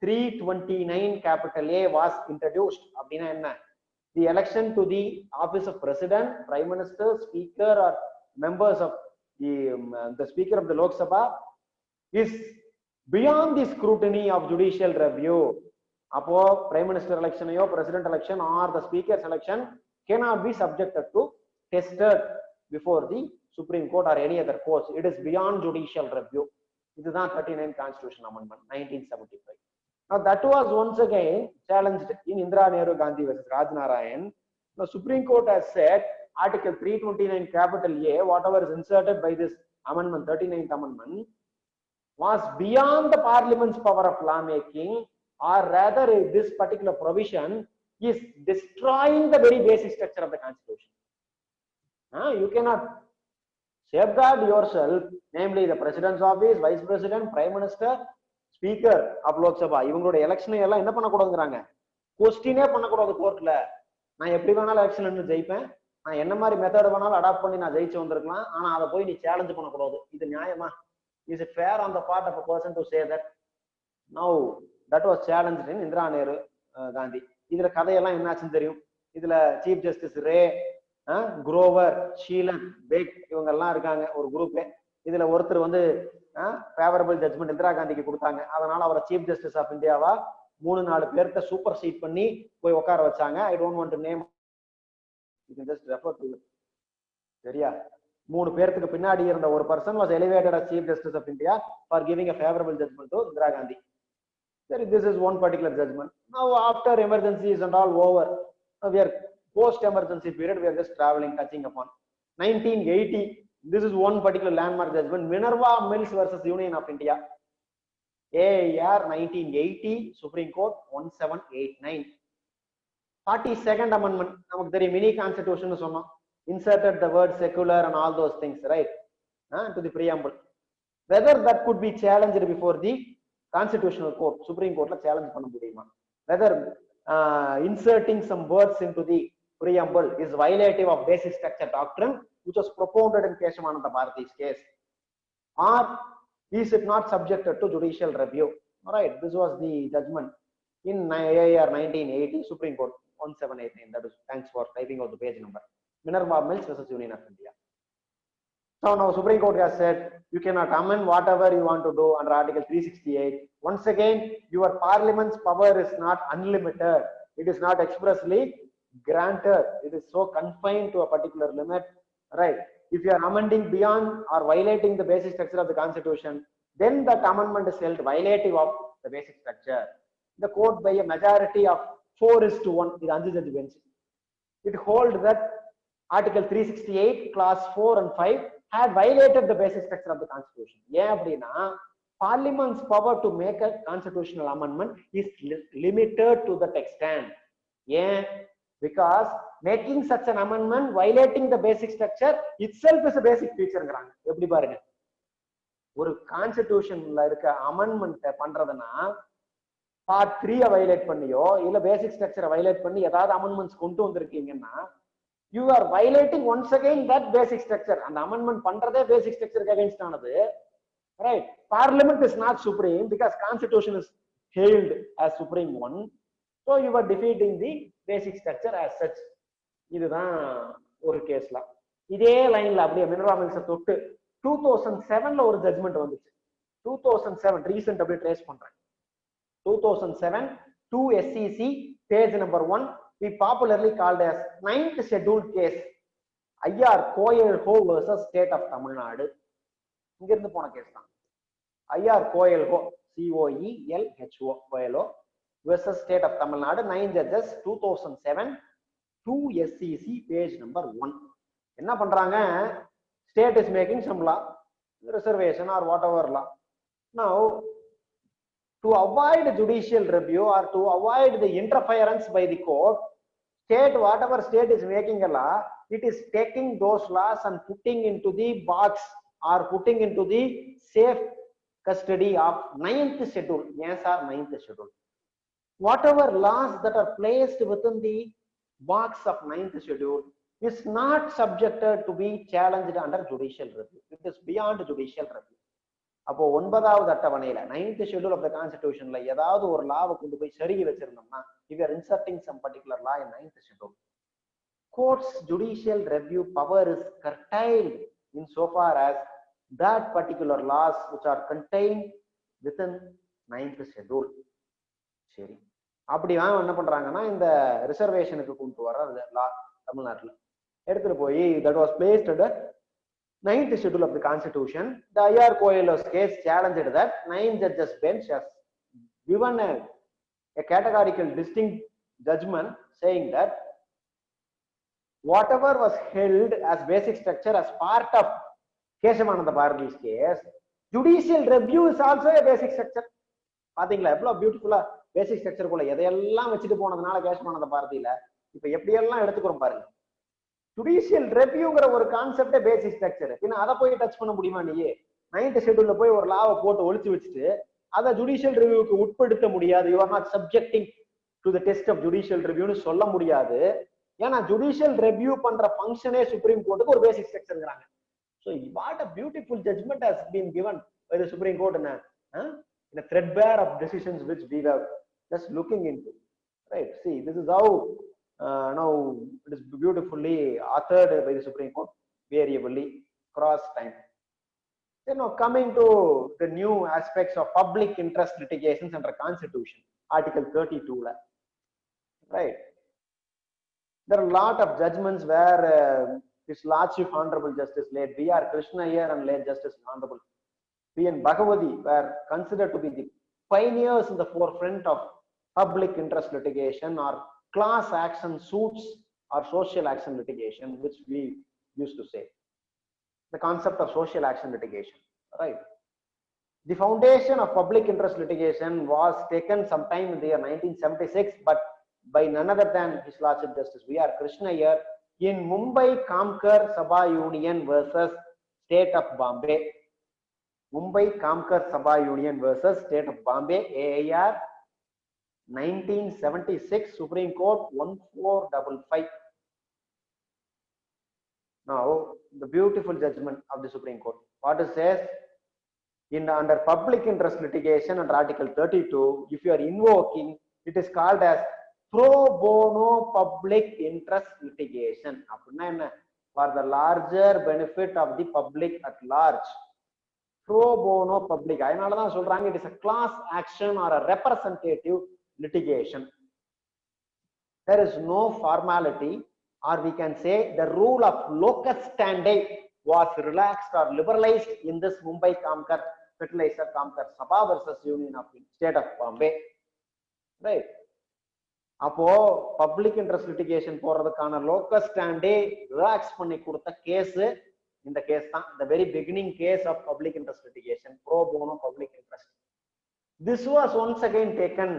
329 capital A was introduced. அப்படினா என்ன? The election to the office of president, prime minister, speaker or members of the speaker of the Lok Sabha is beyond the scrutiny of judicial review. Appo prime minister election or president election or the speaker's election cannot be subjected to tested before the Supreme Court or any other courts. It is beyond judicial review. This is not 39 Constitution Amendment 1975. Now that was once again challenged in Indira Nehru Gandhi versus Raj Narayan. The Supreme Court has said Article 329 capital A, whatever is inserted by this amendment, 39th amendment, was beyond the Parliament's power of lawmaking, or rather this particular provision is destroying the very basic structure of the Constitution. You cannot safeguard yourself, namely the President's office, Vice President, Prime Minister, Speaker of Lok Sabha. இவங்களோட எலெக்ஷனை எல்லாம் என்ன பண்ணக்கூடாதுங்கிறாங்க, கொஸ்டினே பண்ணக்கூடாது கோர்ட்ல. நான் எப்படி வேணாலும் election ஜெயிப்பேன், நான் என்ன மாதிரி மெத்தட் வேணாலும் அடாப்ட் பண்ணி நான் ஜெயிச்சு வந்திருக்கலாம், ஆனா அதை போய் நீ சேலஞ்ச் பண்ணக்கூடாது. இது நியாயமா? Is it fair on the part of a person to say that? Now that was challenged in Indira Nehru Gandhi. இதுல கதையெல்லாம் என்னாச்சுன்னு தெரியும். இதுல சீஃப் ஜஸ்டிஸ் ரே, குரோவர், ஷீலன், பேக் இவங்க எல்லாம் இருக்காங்க ஒரு குரூப்ல. இதுல ஒருத்தர் வந்து ஃபேவரபிள் ஜட்ஜ்மெண்ட் இந்திரா காந்திக்கு கொடுத்தாங்க. அதனால அவரை சீஃப் ஜஸ்டிஸ் ஆஃப் இந்தியாவா 3-4 பேர்த்த சூப்பர் சீட் பண்ணி போய் உட்கார வச்சாங்க. I don't want to name, you can just refer to it. சரியா? 3 பேருக்கு பின்னாடி இருந்த ஒரு person was elevated as chief justice of India for giving a favorable judgment to Indira Gandhi. This is one particular judgment. Now after emergencies and all over, we are post emergency period, we are just traveling, touching upon 1980. This is one particular landmark judgment, Minerva Mills versus Union of India, AIR 1980, Supreme Court 1789. 42nd amendment, நமக்கு தெரியும் mini constitution னு சொன்னோம். Inserted the word secular and all those things, right, to the preamble. Whether that could be challenged before the Constitutional Court, Supreme Court la challenge பண்ண முடியுமா? Whether inserting some words into the preamble is violative of basic structure doctrine, which was propounded in Keshavananda Bharati's case, or is it not subjected to judicial review? All right, this was the judgment in AIR 1980, Supreme Court 1789. That is, thanks for typing out the page number. Minerva Mills versus Union of India. So now Supreme Court has said you cannot amend whatever you want to do under Article 368. Once again, your Parliament's power is not unlimited. It is not expressly granted. It is so confined to a particular limit, right? If you are amending beyond or violating the basic structure of the Constitution, then that amendment is held violative of the basic structure. The court, by a majority of 4:1, is Anju Judge bench, it hold that Article 368, Clause 4 and 5 had violated the basic structure of the Constitution. ஏன் அப்படின்னா, Parliament's power to make a constitutional amendment is limited to that extent. ஏன்? Because making such an amendment violating the basic structure itself is a basic featureங்கறாங்க. எப்படி பாருங்க, ஒரு கான்ஸ்டிடியூஷன்ல இருக்க amendment பண்றதுனா part 3 violate பண்ணியோ இல்ல பேசிக் ஸ்ட்ரக்சரை வயலேட் பண்ணி ஏதாவது அமெண்ட்மென்ட்ஸ் கொண்டு வந்திருக்கீங்கன்னா, you are violating once again that basic structure. And the amendment pandradhe basic structure against another, right? Parliament is not supreme because Constitution is hailed as supreme one, so you are defeating the basic structure as such. இதுதான் ஒரு கேஸ்ல. இதே லைன்ல அப்படியே Minerva mills தொட்டு 2007ல ஒரு judgement வந்துச்சு. 2007 recent அப்படியே ட்ரேஸ் பண்றேன். 2007 2 SCC page number 1, we popularly called as 9th scheduled case, IR Coelho versus state of Tamil Nadu. இங்க இருந்து போன கேஸ் தான். IR Coelho, COELHO, Coelho versus state of Tamil Nadu, 9 judges, 2007 2 SCC page number 1. என்ன பண்றாங்க, state is making some law, reservation or whatever law. Now to avoid judicial review or to avoid the interference by the court, state, whatever state is making a law, it is taking those laws and putting into the box or putting into the safe custody of 9th schedule. Yes, or 9th schedule. Whatever laws that are placed within the box of 9th schedule is not subjected to be challenged under judicial review. It is beyond judicial review. அப்போ 9வது அட்டவணையில 9th schedule of the Constitutionல ஏதாவது ஒரு லாவை கொண்டு போய் செருகி வச்சிருந்தோம்னா, if you are inserting some particular law in 9th schedule, court's judicial review power is curtailed insofar as that particular laws which are contained within 9th schedule. சரி, அப்படி என்ன பண்றாங்கன்னா இந்த ரிசர்வேஷனுக்கு கொண்டு வர தமிழ்நாட்டுல எடுத்துட்டு போய் that was placed at ninth schedule of the constitution. The IR Coelho's case challenged that 9 judges bench has given a categorical distinct judgment saying that whatever was held as basic structure as part of Keshavananda Bharati's case, judicial review is also a basic structure. பாத்தீங்களா எவ்வளவு பியூட்டிஃபுல்லா பேசிக் structure குள்ள எதையெல்லாம் வச்சுட்டு போனதுனால கேஷவானந்த பாரதியில இப்ப எப்படியெல்லாம் எடுத்துக்கிறோம் பாருங்க. ஜுடிஷியல் ரெவியூங்கிற ஒரு கான்செப்டே பேசிக் ஸ்ட்ரக்சர். பின்ன அதை போய் டச் பண்ண முடியுமா? நீயே 9th ஷெட்யூல்ல போய் ஒரு லாவை போட்டு ஒழிச்சு வச்சுட்டு அதை ஜுடிஷியல் ரிவ்யூக்கு உட்படுத்த முடியாது. You are not subjecting to the test of judicial ரிவ்யூன்னு சொல்ல முடியாது. ஏன்னா ஜுடிஷியல் ரெவ்யூ பண்ற ஃபங்க்ஷனே சுப்ரீம் கோர்ட்டுக்கு ஒரு பேசிக் ஸ்ட்ரக்சர்ங்கிறாங்க. So what a beautiful judgement has been given by the Supreme Court in a threadbare of decisions which we were just looking into. Right? See, this is how now it is beautifully authored by the Supreme Court, variably across time. Then now coming to the new aspects of public interest litigations under Constitution, Article 32. Right? There are a lot of judgments where His Lordship Honorable Justice late B.R. Krishna Iyer and late Justice Honorable P.N. Bhagavati were considered to be the pioneers in the forefront of public interest litigation or class action suits or social action litigation, which we used to say. The concept of social action litigation, right? The foundation of public interest litigation was taken sometime in the year 1976, but by none other than His Lordship Justice V.R. Krishna Iyer in Mumbai Kamkar Sabha Union versus State of Bombay. Mumbai Kamkar Sabha Union versus State of Bombay, AIR 1976, Supreme Court 1455. Now, the beautiful judgment of the Supreme Court. What it says, under public interest litigation under Article 32, if you are invoking, it is called as pro bono public interest litigation. For the larger benefit of the public at large. Pro bono public. அதனாலதான் சொல்றாங்க it is a class action or a representative litigation. There is no formality, or we can say the rule of locus standi was relaxed or liberalized in this Mumbai Kamkar Fertilizer Kamkar Sabha versus Union of the State of Bombay. Right? அப்போ public interest litigation போறதுக்கான locus ஸ்டாண்டே relax பண்ணி கொடுத்த case இந்த case தான். The very beginning case of public interest litigation, pro bono public interest. This was once again taken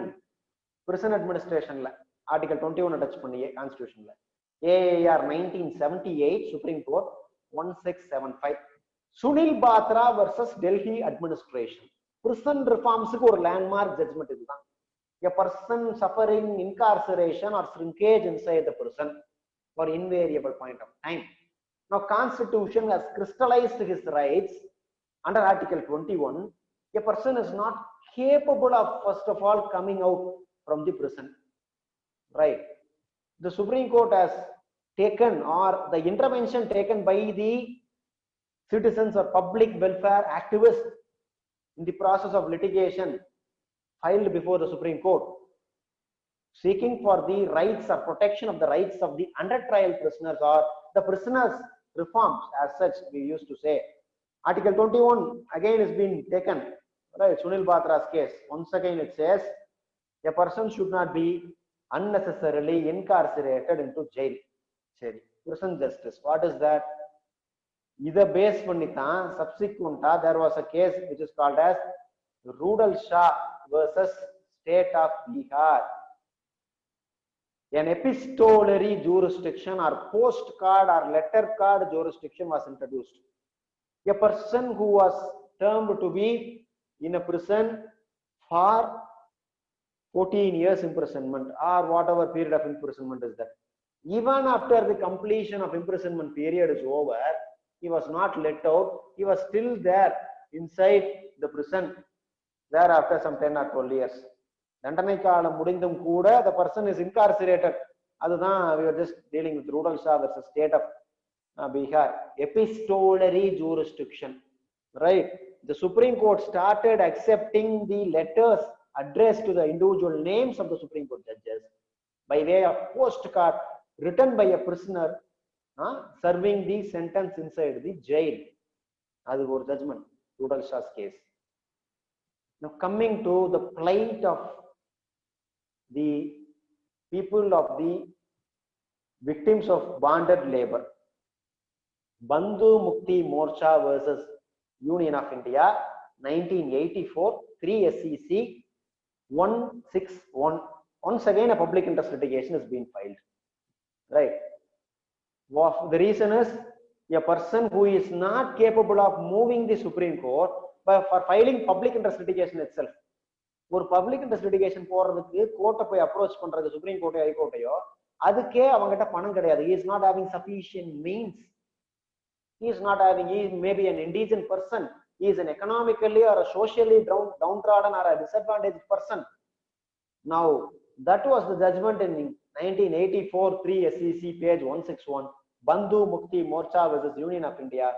prison administration la Article 21 touch பண்ணியே Constitution la AIR 1978 Supreme Court 1675. Sunil Batra versus Delhi administration. Prison reforms க்கு ஒரு landmark judgment இதுதான். A person suffering incarceration or shrinkage inside the prison for invariable point of time. Now, Constitution has crystallized his rights under Article 21. A person is not capable of, first of all, coming out from the prison. Right? The Supreme Court has taken, or the intervention taken by the citizens or public welfare activists in the process of litigation filed before the Supreme Court, seeking for the rights or protection of the rights of the under trial prisoners or the prisoners reforms, as such we used to say. Article 21 again has been taken, right? Sunil Batra's case, once again it says a person should not be unnecessarily incarcerated into jail. Prison justice, what is that? Either base pannithaan subsequent there was a case which is called as Rudal Shah versus State of Bihar. An epistolary jurisdiction or postcard or letter card jurisdiction was introduced. A person who was termed to be in a prison for 14 years imprisonment or whatever period of imprisonment is that, even after the completion of imprisonment period is over, he was not let out. He was still there inside the prison there after some 10 or 12 years. தண்டனை காலம் முடிந்தும் கூட the person is incarcerated. அதுதான் we were just dealing with Rudal Shah versus State of Bihar. Epistolary jurisdiction, right? The Supreme Court started accepting the letters addressed to the individual names of the Supreme Court judges by way of postcard written by a prisoner serving the sentence inside the jail. That is one judgment, Rudal Shah's case. Now coming to the plight of the people of the victims of bonded labor. Bandhu Mukti Morcha versus Union of India, 1984, 3 SEC 161. Once again, a public interest litigation has been filed. Right. The reason is a person who is not capable of moving the Supreme Court for filing public interest litigation itself. ஒரு public interest litigation போறதுக்கு கோர்ட்டை போய் approach பண்றது, supreme கோர்ட்டோ ஹைகோர்ட்டையோ, அதுக்கே அவங்ககிட்ட பணம் கிடையாது. He is not having sufficient means. He is not having, he may be an indigent person, he is an economically or a socially downtrodden or a disadvantaged person. Now that was the judgment in 1984, 3 SEC page 161, Bandhu Mukti Morcha versus Union of India.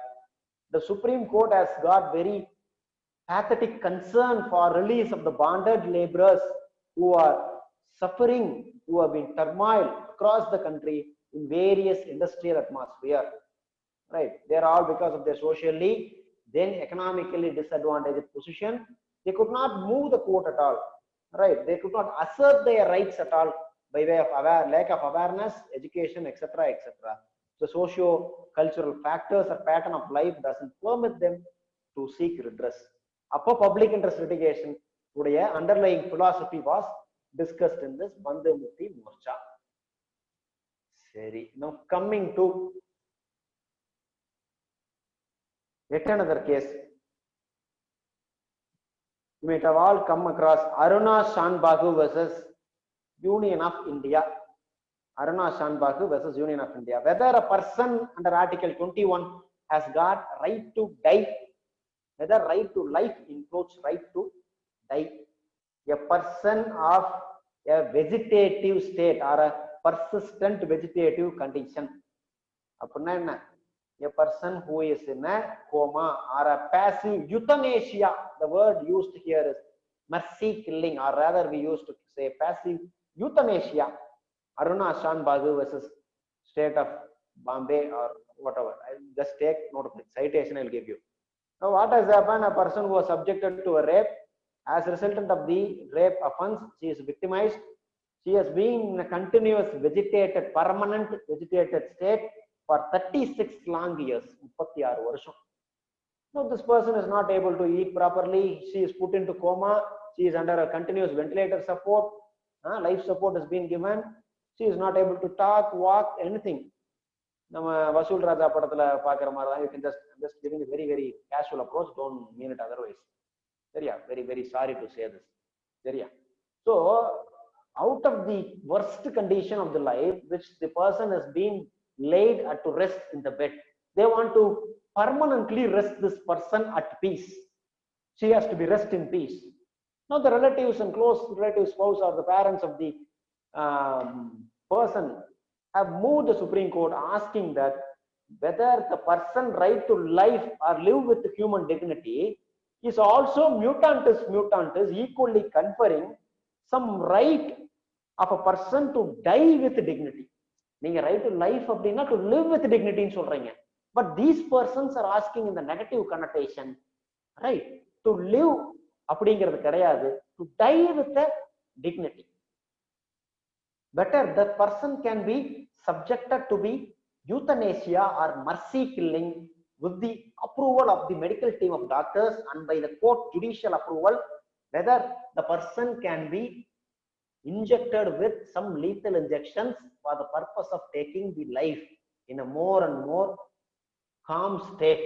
The Supreme Court has got very pathetic concern for release of the bonded laborers who are suffering, who have been turmoil across the country in various industrial atmosphere. Right, they are all because of their socially then economically disadvantaged position. They could not move the court at all. Right, they could not assert their rights at all by way of lack of awareness, education, etc., etc. The socio-cultural factors or pattern of life doesn't permit them to seek redress. Upper public interest litigation uடைய underlying philosophy was discussed in this Bandhu Mukti Morcha. Seri. Now coming to yet another case. You might have all come across Aruna Shanbagu versus Union of India. Aruna Shanbagu versus Union of India. Whether a person under Article 21 has got right to die, whether right to life includes right to die. A person of a vegetative state or a persistent vegetative condition. A person who is in a coma or a passive euthanasia. The word used here is mercy killing, or rather we used to say passive euthanasia. Aruna Shanbagu versus State of Bombay or whatever. I just take note of the citation I will give you. Now what has happened? A person who was subjected to a rape, as a resultant of the rape offense, she is victimized. She has been in a continuous vegetated, permanent vegetated state for 36 long years. 36 வருஷம். Now this person is not able to eat properly. She is put into coma. She is under a continuous ventilator support. Life support has been given. She is not able to talk, walk, anything. நம்ம வசூல் ராஜா படத்துல பாக்குற மாதிரி தான். You can just giving a very very casual approach, don't mean it otherwise. சரியா? Very very sorry to say this. சரியா? So out of the worst condition of the life which the person has been laid to rest in the bed, they want to permanently rest this person at peace. She has to be rest in peace. Now the relatives and close relative spouse or the parents of the person have moved the Supreme Court asking that whether the person right to life or live with human dignity is also mutantis equally conferring some right of a person to die with dignity. நீங்க right to life அப்படின்னா to live with dignity ன்னு சொல்றீங்க. But these persons are asking in the negative connotation, right? To live அப்படிங்கிறது கிடையாது, to die with a dignity. Better the person can be subjected to be euthanasia or mercy killing with the approval of the medical team of doctors and by the court judicial approval, whether the person can be injected with some lethal injections for the purpose of taking the life in a more and more calm state.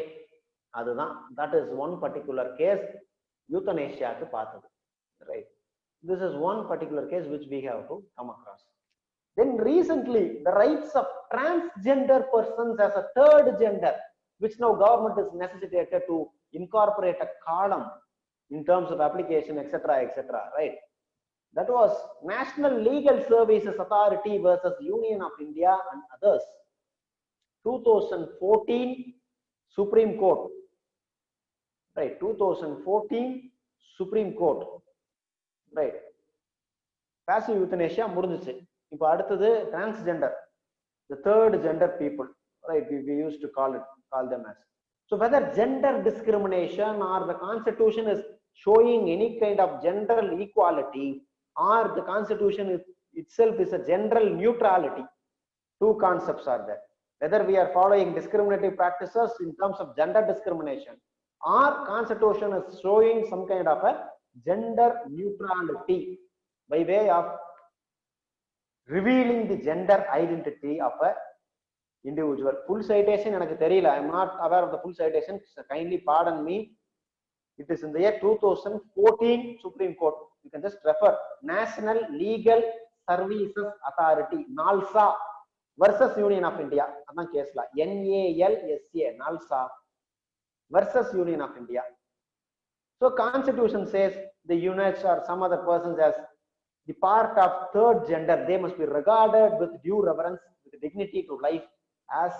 That is one particular case, euthanasia க்கு பார்த்தது. Right. This is one particular case which we have to come across. Then recently, the rights of transgender persons as a third gender, which now government is necessitated to incorporate a column in terms of application, etc., etc., right? That was National Legal Services Authority versus Union of India and others. 2014 Supreme Court. Right, 2014 Supreme Court. right? Passive euthanasia முடிஞ்சிச்சு. இப்போ அடுத்தது transgender, the third gender people, right? We used to call them as. So whether gender discrimination or the constitution is showing any kind of gender equality, or the constitution itself is a general neutrality, two concepts are there. Whether we are following discriminative practices in terms of gender discrimination, or constitution is showing some kind of a gender neutrality by way of revealing the gender identity of a individual. Full citation enakku theriyala, I am not aware of the full citation, so kindly pardon me. It is in the year 2014 Supreme Court. You can just refer National Legal Services Authority, NALSA versus Union of India. Adan case la NALSA, NALSA versus Union of India. So constitution says the units or some other persons as the part of third gender, they must be regarded with due reverence, with dignity to life as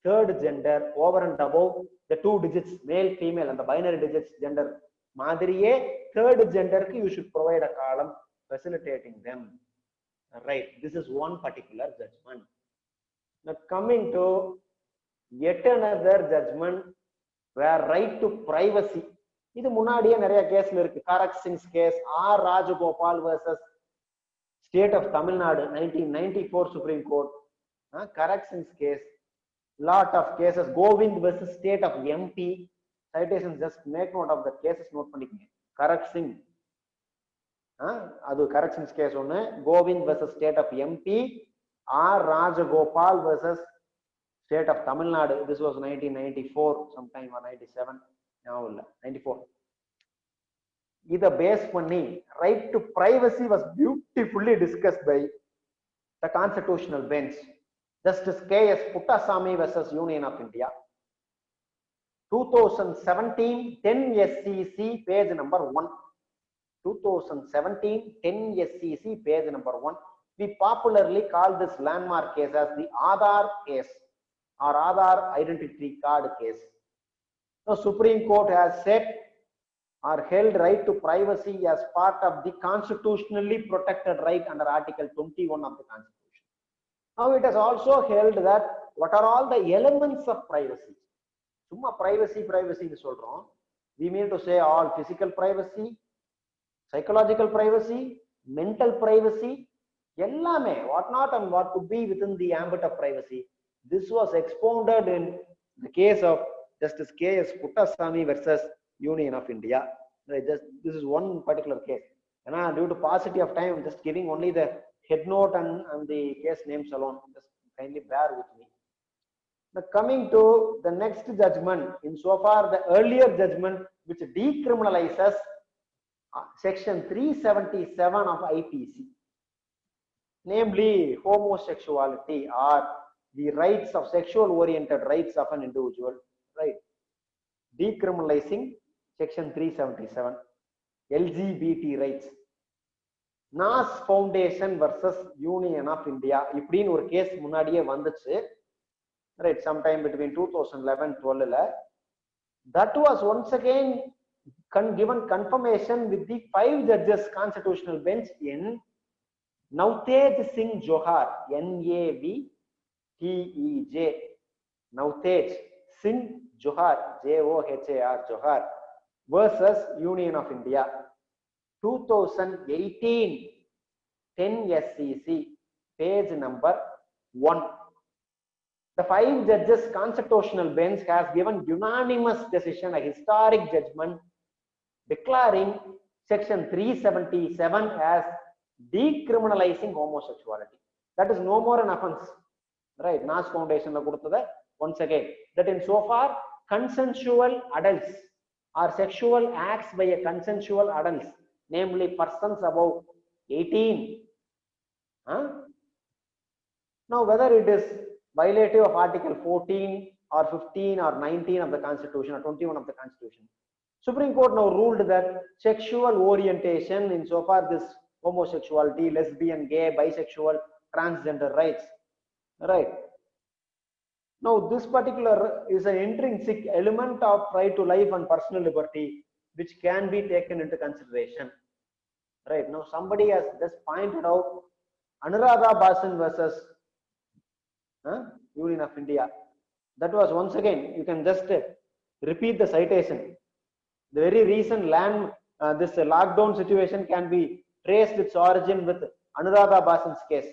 third gender over and above the two digits male female and the binary digits gender madriye. Third gender ku you should provide a column facilitating them, right? This is one particular judgment. Now coming to yet another judgment where right to privacy, இது முன்னாடியே நிறைய கேஸ்ல இருக்கு. Kharak Singh's case, R Rajagopal versus state of Tamil Nadu 1994 Supreme Court. Kharak Singh's case, lot of cases, Govind versus state of MP, citations, just make note of the cases, note பண்ணிக்கங்க. கரக் சிங், அது Kharak Singh's case ஒன்னு. Govind versus state of MP, R Rajagopal versus state of Tamil Nadu. This was 1994 sometime or 97, ஞாபகம் இல்ல, 94. இத base பண்ணி right to privacy was beautifully discussed by the constitutional bench. Justice K.S. Puttasamy versus Union of India, 2017 10 SCC page number 1. 2017 10 SCC page number 1. We popularly call this landmark case as the Aadhaar case or Aadhaar identity card case. The Supreme Court has said or held right to privacy as part of the constitutionally protected right under Article 21 of the Constitution. Now it has also held that what are all the elements of privacy? Summa privacy nu solrom. We mean to say all physical privacy, psychological privacy, mental privacy, ellame, what not and what could be within the ambit of privacy. This was expounded in the case of Justice K.S. Puttasamy versus Union of India. This is one particular case. And due to paucity of time, I'm just giving only the head note and the case names alone. Just kindly bear with me. Now coming to the next judgment, insofar the earlier judgment which decriminalizes section 377 of IPC, namely homosexuality or the rights of sexual oriented rights of an individual, right? Decriminalizing section 377, LGBT rights. NAS Foundation versus Union of India, இப்படின்னு ஒரு case முன்னாடியே வந்துச்சு, right? Sometime between 2011-12. That was once again given confirmation with the 5 judges constitutional bench in Navtej Singh Johar, NAVTEJ, Navtej Singh Johar, JOHAR, Johar versus Union of India, 2018 10 SCC page number 1. The 5 judges constitutional bench has given unanimous decision, a historic judgment, declaring section 377 as decriminalizing homosexuality. That is no more an offense, right? NAS Foundation la kuduthada once again, that in so far consensual adults or sexual acts by a consensual adults, namely persons above 18, now whether it is violative of Article 14 or 15 or 19 of the Constitution or 21 of the Constitution, Supreme Court now ruled that sexual orientation, insofar this homosexuality, lesbian, gay, bisexual, transgender rights, right? Now this particular is an intrinsic element of right to life and personal liberty which can be taken into consideration. Right, now somebody has just pointed out Anuradha Basin versus Union of India. That was, once again, you can just repeat the citation. The very recent this lockdown situation can be traced its origin with Anuradha Basin's case.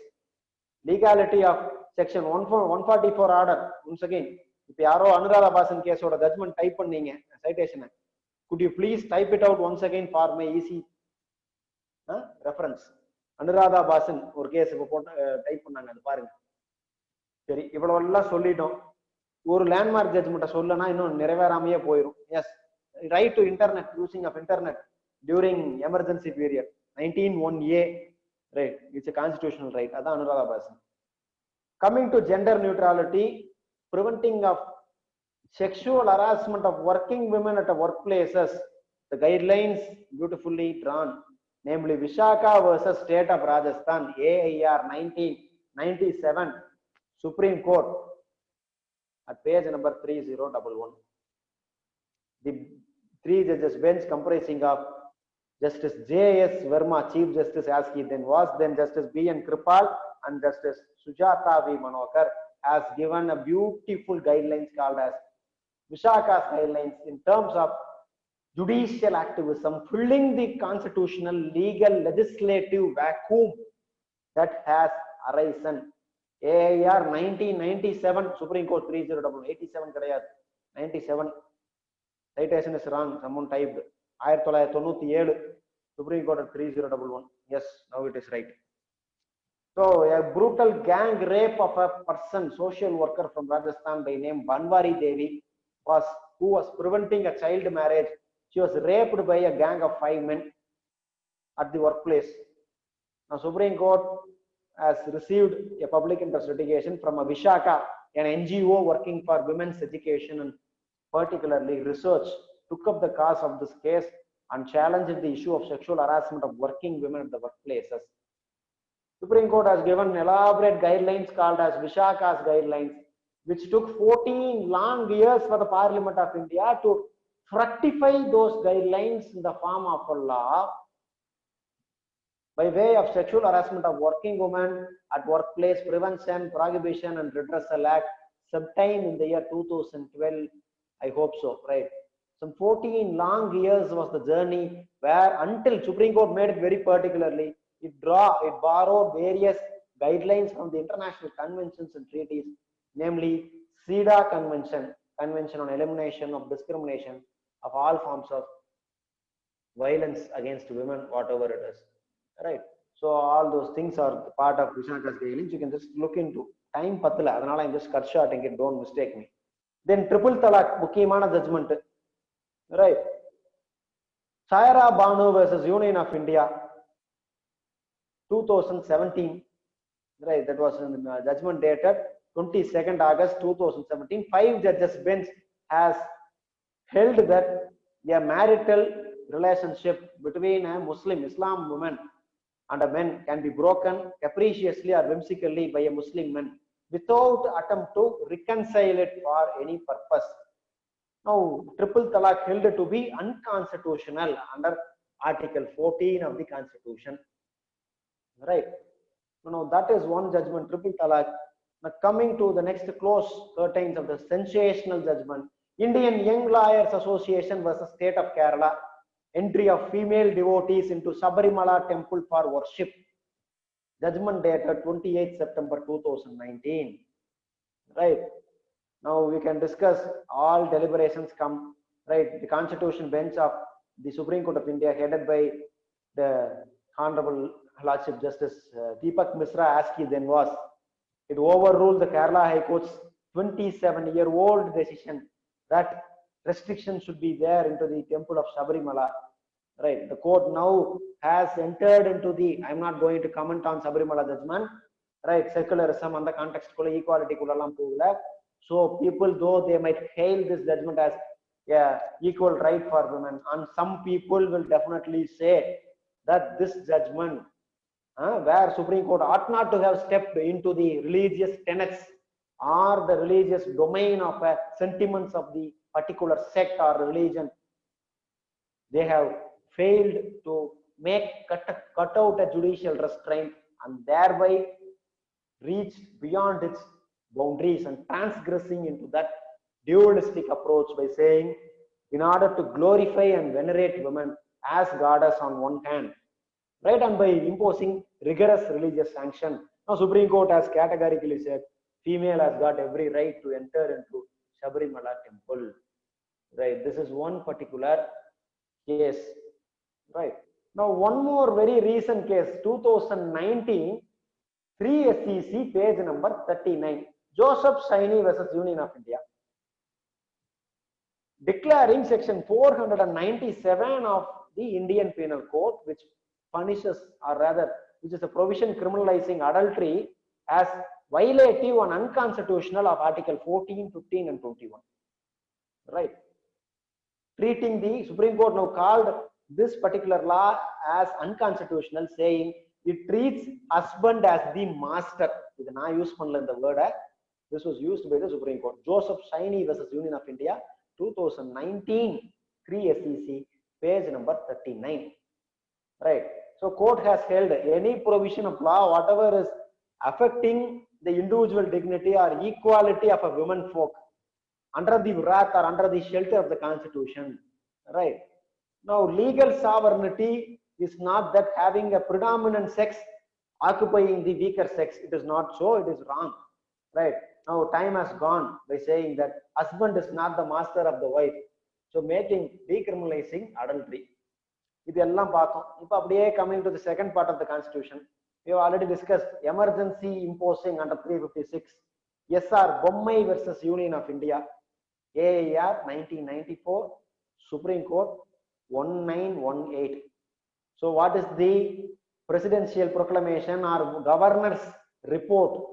Legality of section 144 order. Once again, if you Anuradha Basin case or judgment type citation, could you please type it out once again for my easy reference? Anuradha Basin ஒரு case இப்போ type பண்ணாங்க, அது பாருங்க. சரி, இவ்வளவு எல்லாம் சொல்லிட்டோம். ஒரு லேண்ட்மார்க் ஜட்ஜ்மெண்ட்டை சொல்லனா இன்னும் நிறைவேறாமையே போயிடும். Yes, right to internet, using of internet during emergency period 19(1)(a), right, it's a constitutional right. Adha Anuradha Basin. Coming to gender neutrality, preventing of sexual harassment of working women at workplaces, the guidelines beautifully drawn, namely Vishaka versus State of Rajasthan, AIR 1997, Supreme Court, at page number 3011. The 3 judges bench comprising of Justice J.S. Verma, Chief Justice as he then was, then Justice B.N. Kripal and Justice Sujata V. Manokar, has given a beautiful guidelines called as Vishaka's guidelines in terms of judicial activism, filling the constitutional, legal, legislative vacuum that has arisen. AIR 1997, Supreme Court 3087 கிடையாது, 97. Citation is wrong, someone typed 1997, Supreme Court at 3011. Yes, now it is right. So a brutal gang rape of a person, social worker from Rajasthan by name Banwari Devi, who was preventing a child marriage. She was raped by a gang of 5 men at the workplace. Now Supreme Court has received a public interest litigation from a Vishaka, an NGO working for women's education and particularly research, took up the cause of this case and challenged the issue of sexual harassment of working women at the workplaces. Supreme Court has given elaborate guidelines called as Vishaka's guidelines, which took 14 long years for the Parliament of India to fructify those guidelines in the form of a law by way of Sexual Harassment of Working Women at Workplace Prevention, Prohibition and Redressal Act, sometime in the year 2012. I hope so, right? Some 14 long years was the journey where, until Supreme Court made it very particularly, it borrowed various guidelines from the international conventions and treaties, namely CEDAW Convention, Convention on Elimination of Discrimination of all forms of violence against women, whatever it is, right? So all those things are part of Vishaka's guidelines. You can just look into. Time pathala, adanal I'm just cut shorting it, don't mistake me. Then triple talaq, mukkiyamaana judgment, right? Saira Banu versus Union of India, 2017, right? That was judgment dated 22nd August 2017. 5 judges bench has held that a marital relationship between a Muslim Islam woman and a man can be broken capriciously or whimsically by a Muslim man without attempt to reconcile it for any purpose. Now, triple talaq held to be unconstitutional under Article 14 of the Constitution, right? So now that is one judgment, triple talaq. Now coming to the next close curtains of the sensational judgment, Indian Young Lawyers Association versus State of Kerala, entry of female devotees into Sabarimala temple for worship. Judgment dated 28th September 2019. Right. Now we can discuss all deliberations come, right? The Constitution bench of the Supreme Court of India, headed by the Honorable Lordship Justice Deepak Misra, as he then was, it overruled the Kerala High Court's 27-year-old decision that restrictions should be there into the temple of Sabarimala. Right, the court now has entered into the, I'm not going to comment on Sabarimala judgment, right? Secularism and the context equality kullalam pogala. So people, though they might hail this judgment as equal right for women, and some people will definitely say that this judgment where Supreme Court ought not to have stepped into the religious tenets or the religious domain of sentiments of the particular sect or religion, they have failed to cut out a judicial restraint and thereby reached beyond its boundaries and transgressing into that dualistic approach by saying, in order to glorify and venerate women as goddess on one hand, right, and by imposing rigorous religious sanction. Now, Supreme Court has categorically said, female has got every right to enter into Sabarimala temple. Right, this is one particular case. Right. Now, one more very recent case, 2019, 3 SEC, page number 39, Joseph Saini versus Union of India, declaring section 497 of the Indian Penal Code, which punishes, or rather, which is a provision criminalizing adultery, as violative and unconstitutional of Article 14, 15, and 21. Right. Treating the Supreme Court now called this particular law as unconstitutional, saying it treats husband as the master. This na use panla the word. This was used by the Supreme Court. Joseph Saini versus Union of India, 2019, 3 SEC, page number 39. Right. So court has held any provision of law, whatever is affecting the individual dignity or equality of a woman folk, under the wrath or under the shelter of the Constitution. Right. Now, legal sovereignty is not that having a predominant sex occupying the weaker sex. It is not so. It is wrong. Right. Now, time has gone by saying that husband is not the master of the wife. So, decriminalizing adultery. Coming to the second part of the Constitution, we have already discussed emergency imposing under 356. SR Bommai versus Union of India, AIR 1994, Supreme Court 1918. So what is the presidential proclamation or governor's report,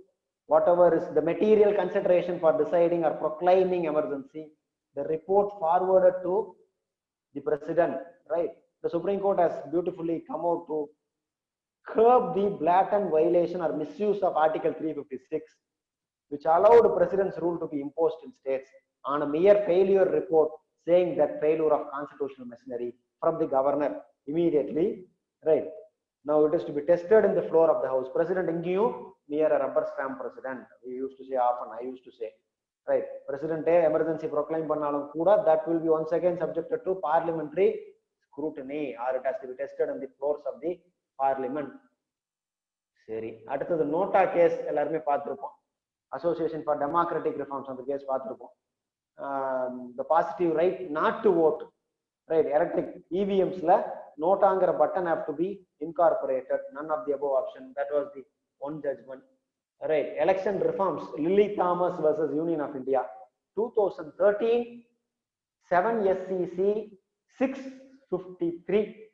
whatever is the material consideration for deciding or proclaiming emergency, the report forwarded to the president, right? The Supreme Court has beautifully come out to curb the blatant violation or misuse of Article 356, which allowed president's rule to be imposed in states on a mere failure report, saying that failure of constitutional machinery from the governor immediately, right? Now it is to be tested in the floor of the House. President Ingiu near a rubber stamp president. We used to say often, I used to say, right? President emergency proclaim pannalum kuda, that will be once again subjected to parliamentary scrutiny, or it has to be tested in the floors of the parliament. Seri. After the Nota case, Association for Democratic Reforms on the case, the positive right not to vote, right? Electric EVMs la Nota button have to be incorporated. None of the above option. That was the one judgment. Right. Election reforms. Lily Thomas versus Union of India, 2013, 7 SEC 653.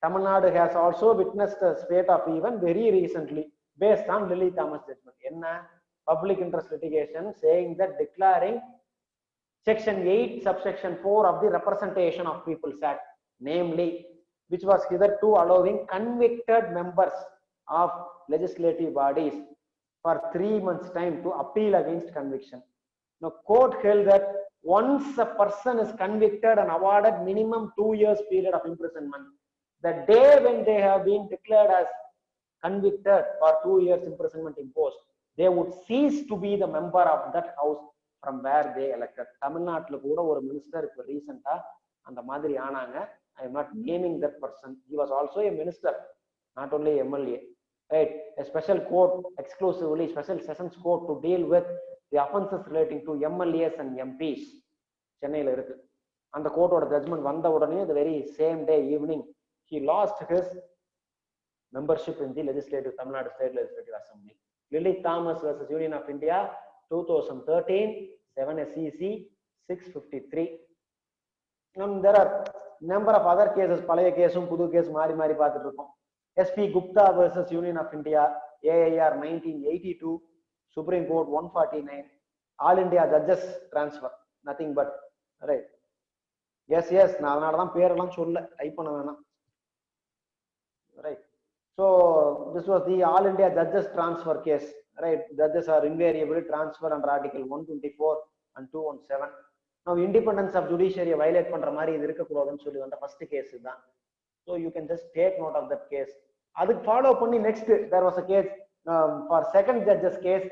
Tamil Nadu has also witnessed a spate of event very recently based on Lily Thomas judgment. Enna public interest litigation, saying that declaring Section 8, subsection 4 of the Representation of People's Act, namely, which was hitherto allowing convicted members of legislative bodies for 3 months' time to appeal against conviction. Now, court held that once a person is convicted and awarded minimum 2 years period of imprisonment, the day when they have been declared as convicted for 2 years imprisonment imposed, they would cease to be the member of that house from where they elected. Tamil Nadu kuda or minister recent and the madri ananga. I am not naming that person. He was also a minister, not only MLA. Right? A special court, exclusively special sessions court to deal with the offences relating to MLAs and MPs. Chennai la irukku. And the court order judgment vanda udane the very same day evening, he lost his membership in the legislative Tamil Nadu State Legislative Assembly. Lily Thomas versus Union of India, 2013, 7 SEC 653. There are number of other cases, Palaya case, Pudu case, Mari Pathirukkom. SP Gupta versus Union of India, AIR 1982, Supreme Court 149, All India Judges transfer, nothing but, right? Yes, right. So this was the All India Judges transfer case, right? Judges are invariably transferred under Article 124 and 217. Now, independence of judiciary violate பண்ற மாதிரி இது இருக்க கூடாதுன்னு சொல்லி வந்த first case தான். So you can just take note of that case. Aduk follow panni next there was a case for second judge's case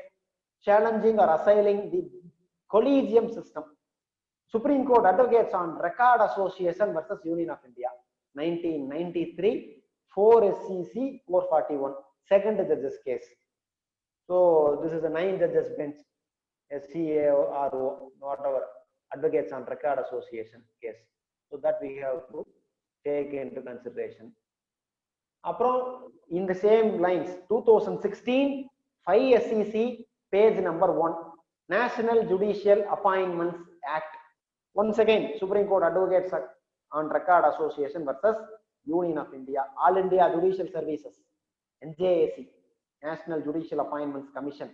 challenging or assailing the collegium system. Supreme Court Advocates on Record Association versus Union of India, 1993, 4 SCC 441, second judge's case. So this is a 9 judges bench, SCARO, whatever, Advocates on Record Association case. So that we have to take into consideration. In the same lines, 2016, 5 SCC, page number 1, National Judicial Appointments Act. Once again, Supreme Court Advocates on Record Association versus Union of India, All India Judicial Services, NJAC, National Judicial Appointments Commission,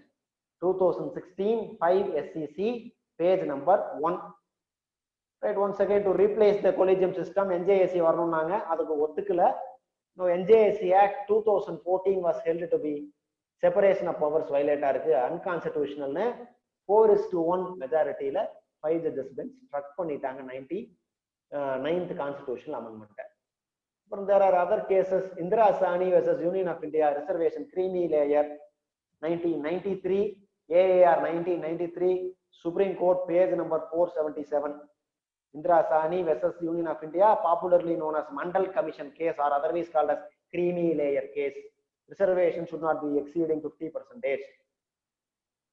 2016, 5 SCC, page number 1. Right, once again, to replace the collegium system, NJAC varnunanga, adukku ottukala. No, NJAC Act 2014 was held to be separation of powers violate irukku, unconstitutional nu 4:1 majority la 5 judges bench struck பண்ணிட்டாங்க 99th constitutional amendment. But there are other cases, Indira Sahni versus Union of India, reservation creamy layer, 1993, AAR 1993, Supreme Court, page number 477. Indira Sahni versus Union of India, popularly known as Mandal Commission case or otherwise called as creamy layer case. Reservation should not be exceeding 50%.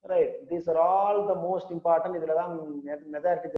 Right, these are all the most important. Majority